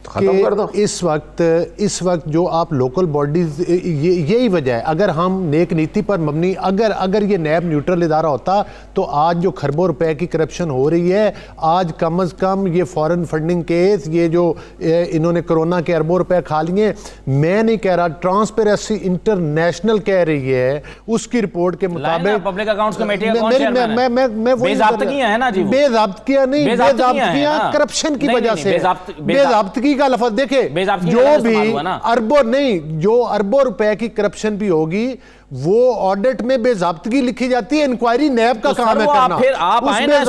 कि इस वक्त जो आप लोकल बॉडीज, यही वजह है, अगर हम नेक नीति पर मबनी, अगर ये नैब न्यूट्रल इदारा होता तो आज जो खरबों रुपए की करप्शन हो रही है, आज कम अज़ कम ये फॉरेन फंडिंग केस, ये जो इन्होंने कोरोना के अरबों रुपए खा लिए, मैं नहीं कह रहा, ट्रांसपेरेंसी इंटरनेशनल कह रही है उसकी रिपोर्ट के मुताबिक पब्लिक अकाउंट्स कमेटी का कौन चेयरमैन है? मैं बेज़ाब्तगियां है ना जी, बेज़ाब्तगियां नहीं, बेज़ाब्तगियां करप्शन की वजह से, बेज़ाब्तगी का लफ्ज़ देखे, जो भी अरबों रुपए की करप्शन भी होगी वो ऑडिट में बेज़ाब्तगी लिखी जाती है, इंक्वायरी नैब का काम है करना। फिर आप आए ना,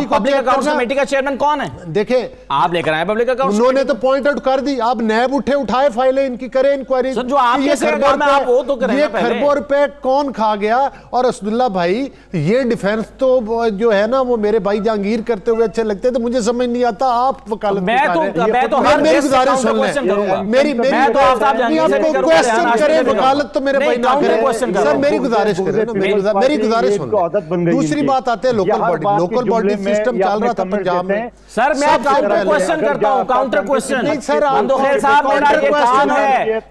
पब्लिक अकाउंट्स कमेटी का चेयरमैन कौन है? देखे आप लेकर आए पब्लिक अकाउंट्स, उन्होंने तो पॉइंट आउट कर दी, आप नैब उठाए फाइलें इनकी करें इंक्वायरी। जो आपके खरबों रुपए कौन खा गया? और असदुल्ला भाई, ये डिफेंस तो जो है ना वो मेरे भाई जहांगीर करते हुए अच्छे लगते, तो मुझे समझ नहीं आता आप वकालत मेरी गुजारिश सुन लें, मेरी क्वेश्चन करें, वकालत तो मेरे भाई ना करें सर, मेरी गुजारिश करें ना, मेरी गुजारिश सुन लें। दूसरी बात आते हैं लोकल बॉडी सिस्टम चल रहा था पंजाब में। सर मैं काउंटर क्वेश्चन करता हूं, काउंटर क्वेश्चन। नहीं सर, अंदोखेल साहब मेरा ये काम है,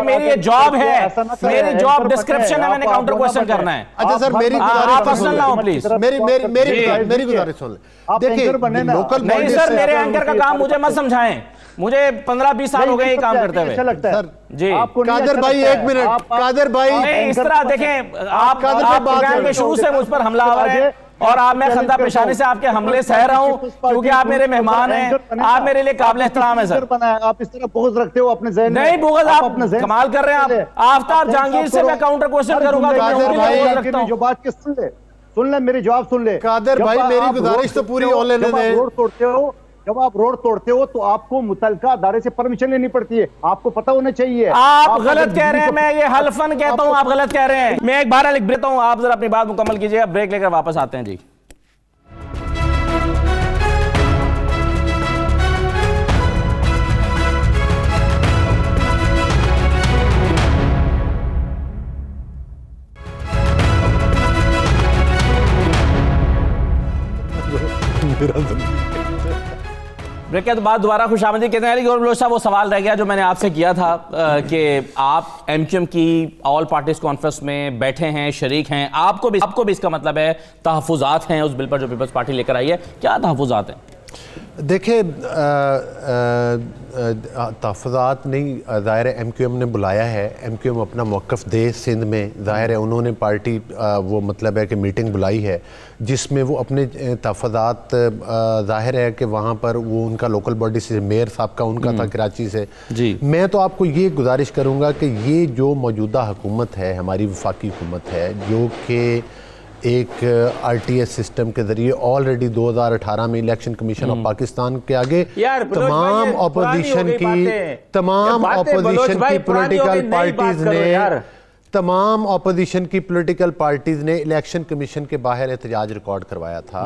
मेरी ये जॉब है, मेरी जॉब डिस्क्रिप्शन है, मैंने काउंटर क्वेश्चन करना है। अच्छा सर, मेरी पर्सनल ना हो प्लीज, मेरी गुजारिश सुन लें। देखिए लोकल नहीं सर, मेरे एंकर का काम मुझे मत समझाएं, मुझे 15-20 साल हो गए ये काम करते हुए। सर जी कादर भाई, एक मिनट, कादर भाई इस तरह देखें, आप प्रोग्राम के शुरू से मुझ पर हमलावर हैं और आप, मैं खंदा पेशानी से आपके हमले सह रहा हूं क्योंकि आप मेरे मेहमान हैं, आप मेरे लिए काबिल एहतराम है सर। आप इस तरह बुग़्ज़ रखते हो अपने ज़हन में? नहीं बुग़्ज़, आप कमाल कर रहे हैं। आप आफ्ताब जहांगीर से मैं काउंटर क्वेश्चन करूंगा, जो बात की सुन ले, मेरी जवाब सुन ले। कादर भाई मेरी गुजारिश तो पूरी हो लेने दें। जब आप रोड तोड़ते हो तो आपको मुतलका अदारे से परमिशन लेनी पड़ती है, आपको पता होना चाहिए। आप गलत कह रहे हैं, मैं ये हल्फन कहता हूं, आप गलत कह रहे हैं। मैं एक बार लिख देता हूं, आप जरा अपनी बात मुकम्मल कीजिएगा, ब्रेक लेकर वापस आते हैं जी। ब्रेक के बाद दोबारा खुशामदी कहते हैं। गौरव बलोच साहब, वो सवाल रह गया जो मैंने आपसे किया था कि आप एमक्यूएम की ऑल पार्टीज कॉन्फ्रेंस में बैठे हैं, शरीक हैं, आपको भी इसका मतलब है तहफ़्फ़ुज़ात हैं उस बिल पर जो पीपल्स पार्टी लेकर आई है, क्या तहफ़्फ़ुज़ात हैं? देखिए तहफ़्फ़ुज़ात नहीं, ज़ाहिर है एमक्यूएम ने बुलाया है, एमक्यूएम अपना मौक़िफ़ दे सिंध में, ज़ाहिर है उन्होंने पार्टी वो मतलब है कि मीटिंग बुलाई है जिसमें वो अपने तहफ़्फ़ुज़ात, ज़ाहिर है कि वहाँ पर वो उनका लोकल बॉडी से, मेयर साहब का उनका था कराची से जी। मैं तो आपको ये गुजारिश करूँगा कि ये जो मौजूदा हुकूमत है, हमारी वफाकी हुकूमत है, जो कि एक RTS सिस्टम के जरिए ऑलरेडी 2018 में इलेक्शन कमीशन ऑफ पाकिस्तान के आगे तमाम ऑपोजिशन की पॉलिटिकल पार्टीज ने इलेक्शन कमीशन के बाहर एहतजाज रिकॉर्ड करवाया था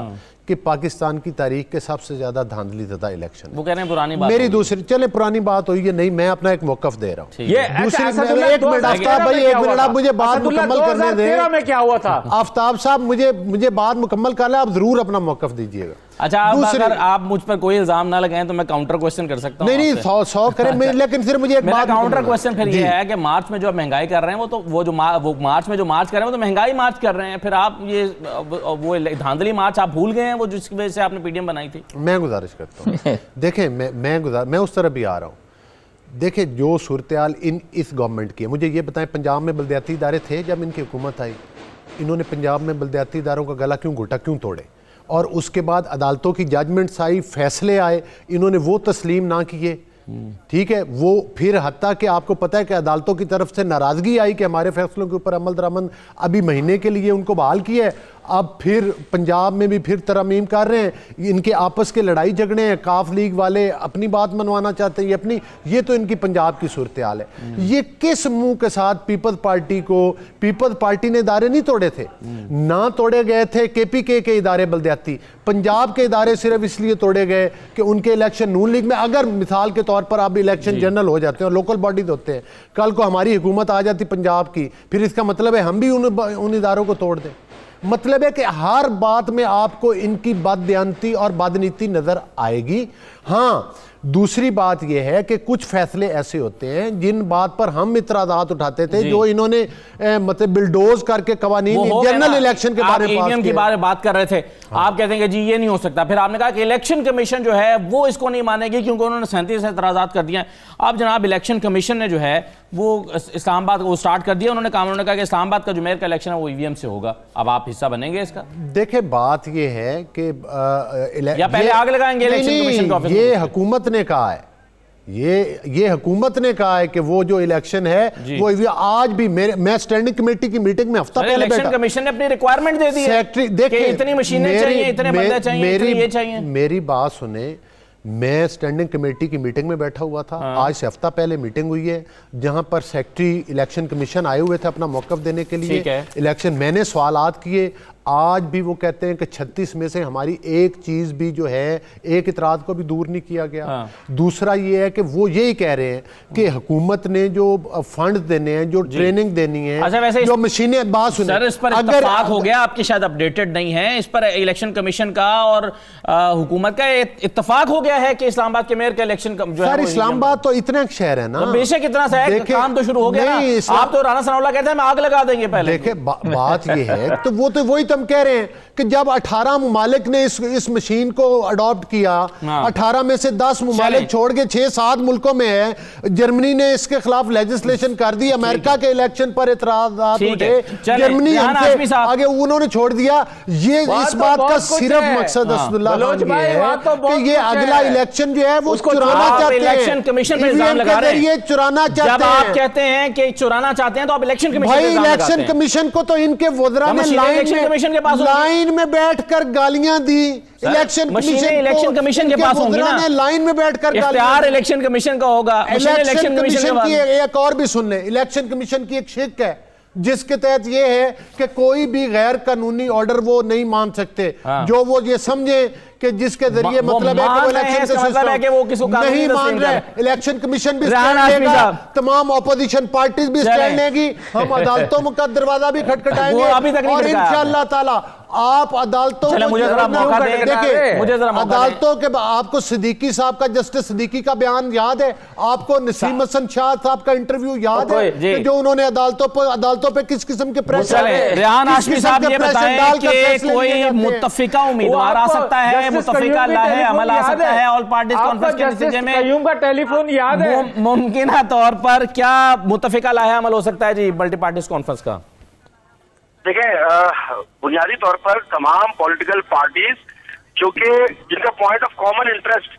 कि पाकिस्तान की तारीख के सबसे ज्यादा धांधली ज़दा इलेक्शन। वो कह रहे हैं पुरानी बात, मेरी दूसरी, चले पुरानी बात हुई है, नहीं मैं अपना एक मौक़िफ़ दे रहा हूँ। एक मिनट आफ्ताब भाई, एक मिनट, आप मुझे बात मुकम्मल करने दें। में क्या हुआ था आफ्ताब साहब, मुझे बात मुकम्मल कर ले, आप जरूर अपना मौक़िफ़ दीजिएगा। अच्छा, अगर आप मुझ पर कोई इल्जाम ना लगाएं तो मैं काउंटर क्वेश्चन कर सकता हूं। नहीं 100 करें, लेकिन फिर मुझे एक बात, काउंटर क्वेश्चन फिर ये है कि मार्च में जो आप महंगाई कर रहे हैं वो मार्च में जो मार्च कर रहे हैं वो तो महंगाई मार्च कर रहे हैं, फिर आप ये वो धांधली मार्च आप भूल गए हैं, वो जिसकी वजह से आपने पीडीएम बनाई थी। मैं गुजारिश करता हूँ देखें, मैं उस तरह भी आ रहा हूँ। देखिए जो सूरत-ए-हाल इस गवर्नमेंट की है, मुझे ये बताएं, पंजाब में बलदियाती इदारे थे जब इनकी हुकूमत आई? इन्होंने पंजाब में बलदियाती इदारों का गला क्यों घोटा, क्यों तोड़े? और उसके बाद अदालतों की जजमेंट्स आई, फैसले आए, इन्होंने वो तस्लीम ना किए, ठीक है। वो फिर हत्ता कि आपको पता है कि अदालतों की तरफ से नाराज़गी आई कि हमारे फैसलों के ऊपर अमल दरामद, अभी महीने के लिए उनको बहाल किया है। अब फिर पंजाब में भी फिर तरमीम कर रहे हैं, इनके आपस के लड़ाई झगड़े हैं, काफ लीग वाले अपनी बात मनवाना चाहते हैं, ये तो इनकी पंजाब की सूरत हाल है। ये किस मुंह के साथ पीपल्स पार्टी ने इदारे नहीं तोड़े थे, ना तोड़े गए थे KPK के इदारे बलदियाती, पंजाब के इदारे सिर्फ इसलिए तोड़े गए कि उनके इलेक्शन नून लीग में, अगर मिसाल के तौर पर अब इलेक्शन जनरल हो जाते हैं और लोकल बॉडीज होते हैं, कल को हमारी हुकूमत आ जाती पंजाब की, फिर इसका मतलब है हम भी उन इदारों को तोड़ दें। मतलब है कि हर बात में आपको इनकी बददियानती और बदनीति नजर आएगी। हाँ, दूसरी बात यह है कि कुछ फैसले ऐसे होते हैं जिन बात पर हम इतराजात उठाते थे, जो इन्होंने मतलब बिल्डोज करके कवानीन जनरल इलेक्शन के बारे में ईवीएम के बारे में बात कर रहे थे। आप कहते हैं कि जी ये नहीं हो सकता, फिर आपने कहा कि इलेक्शन कमीशन जो है वो इसको नहीं मानेगी क्योंकि उन्होंने 37 एतराजात कर दिए हैं। अब जनाब इलेक्शन कमीशन ने जो है वो इस्लामाबाद को स्टार्ट कर दिया, उन्होंने कहा कि इस्लामाबाद का जो मेयर का इलेक्शन है वो ईवीएम से होगा। अब आप हिस्सा बनेंगे इसका? देखिए, बात ये है कि या पहले आग लगाएंगे इलेक्शन कमीशन का? ये हुकूमत ने कहा है, ये हुकूमत ने कहा है कि वो जो इलेक्शन है वो आज भी मैं स्टैंडिंग कमेटी की मीटिंग में हफ्ता पहले इलेक्शन कमीशन ने अपनी रिक्वायरमेंट दे दी है। देखिए, इतनी मशीनें चाहिए, इतने बंदे चाहिए, इतने ये चाहिए। मेरी बात सुने, मैं स्टैंडिंग कमेटी की मीटिंग में बैठा हुआ था। आज से हफ्ता पहले मीटिंग हुई है जहां पर सेक्रेटरी इलेक्शन कमीशन आए हुए थे अपना मौकफ देने के लिए। इलेक्शन मैंने सवालात किए, आज भी वो कहते हैं कि 36 में से हमारी एक चीज भी जो है, एक इतराज को भी दूर नहीं किया गया। दूसरा ये है कि वो यही कह रहे हैं कि हुकूमत ने जो फंड देने हैं, जो ट्रेनिंग देनी है, अच्छा, वैसे जो मशीनें, बात सुनिए सर, इस पर इत्तफाक हो गया, आपकी शायद अपडेटेड नहीं है, इस पर इलेक्शन कमीशन का और हुकूमत का इत्तफाक हो गया है कि इस्लामाबाद के मेयर का इलेक्शन जो है, इस्लामाबाद तो इतना शहर है ना, बेशक इतना सा है, काम तो शुरू हो गया। आप तो राना सनाउल्लाह कहते हैं हम आग लगा देंगे पहले। देखिए, बात ये है तो वो तो वही हम कह रहे हैं कि जब 18 मुमालिक ने इस मशीन को अडॉप्ट किया, 18 में से 10 मुमालिक छोड़ के 6-7 मुल्कों में है। जर्मनी ने इसके खिलाफ लेजिस्लेशन कर दी, अमेरिका के इलेक्शन पर इतराज़ात उठे, जर्मनी हमसे आगे उन्होंने छोड़ दिया। ये इस बात का सिर्फ मकसद असदुल्लाह खान ये है कि ये अगला इलेक्शन जो है वो चुराना चाहते हैं, इलेक्शन कमीशन पे इल्जाम लगा रहे हैं, ये चुराना चाहते हैं। जब आप कहते हैं कि चुराना चाहते हैं तो आप इलेक्शन कमीशन पे इल्जाम लगाते हैं। इलेक्शन कमीशन को तो इनके वज़रा ने लाइन में बैठकर गालियां दी। इलेक्शन कमीशन के पास होंगी ना, लाइन में बैठकर इख्तियार इलेक्शन कमीशन का होगा। इलेक्शन कमीशन की एक और भी सुन ले, इलेक्शन कमीशन की एक शिक है जिसके तहत ये है कि कोई भी गैर कानूनी ऑर्डर वो नहीं मान सकते, जो वो ये समझे कि जिसके जरिए मतलब है कि वो इलेक्शन का मतलब है कि वो किसी को नहीं मान रहे। इलेक्शन कमीशन भी स्टैंड लेगा, तमाम ऑपोजिशन पार्टीज भी स्टैंड लेगी, हम अदालतों का दरवाजा भी खटखटाएंगे और इंशाअल्लाह ताला आप अदालतों अदालतों के आपको सिद्दीकी साहब का, जस्टिस सिद्दीकी का बयान याद है आपको, नसीम हसन शाह साहब का इंटरव्यू याद है कि जो उन्होंने अदालतों पे किस किस्म के प्रेशर, रेहान हाशमी साहब ये बताएं कि कोई मुत्तफिका उम्मीदवार आ सकता है, मुत्तफिका लाहे अमल आ सकता है ऑल पार्टीज कॉन्फ्रेंस के नतीजे में? कयूम का टेलीफोन याद है? मुमकिन तौर पर क्या मुत्तफिका लाहे अमल हो सकता है जी मल्टी पार्टीज कॉन्फ्रेंस का? देखिए, बुनियादी तौर पर तमाम पॉलिटिकल पार्टीज जो कि जिनका पॉइंट ऑफ कॉमन इंटरेस्ट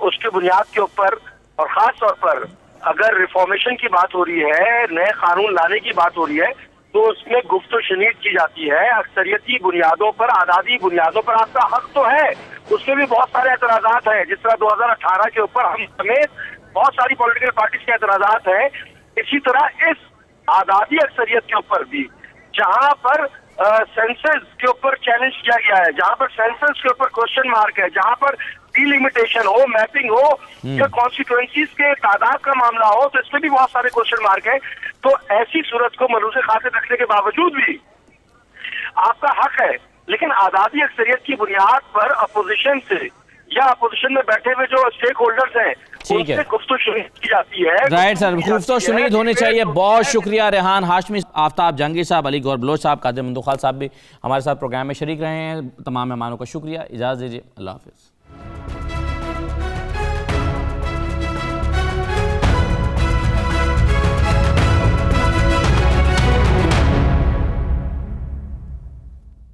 उसके बुनियाद के ऊपर, और खास तौर पर अगर रिफॉर्मेशन की बात हो रही है, नए कानून लाने की बात हो रही है, तो उसमें गुफ्तो शनीद की जाती है अक्सरियती बुनियादों पर, आजादी बुनियादों पर। आपका हक तो है, उसमें भी बहुत सारे एतराजात हैं, जिस तरह 2018 के ऊपर हम समेत बहुत सारी पॉलिटिकल पार्टीज के एतराजात हैं। इसी तरह इस आजादी अक्सरियत के ऊपर भी, जहां पर सेंसस के ऊपर चैलेंज किया गया है, जहां पर सेंसस के ऊपर क्वेश्चन मार्क है, जहां पर डिलिमिटेशन हो, मैपिंग हो या कॉन्स्टिट्यूएंसीज के तादाद का मामला हो, तो इसमें भी बहुत सारे क्वेश्चन मार्क है। तो ऐसी सूरत को मलूज़े खातिर रखने के बावजूद भी आपका हक है, लेकिन आजादी अक्सरियत की बुनियाद पर अपोजिशन से या अपोजिशन में बैठे हुए जो स्टेक होल्डर्स हैं उनसे गुफ्तगू शुनीद की जाती है। राइट सर, गुफ्तगू शुनीद होनी चाहिए। बहुत शुक्रिया रेहान हाशमी, आफ्ताब जहांगीर साहब, अली गौर बलोच साहब, कादिर मंदुखाल साहब भी हमारे साथ प्रोग्राम में शरीक रहे हैं। तमाम मेहमानों का शुक्रिया। इजाज़त दीजिए, अल्लाह हाफिज़।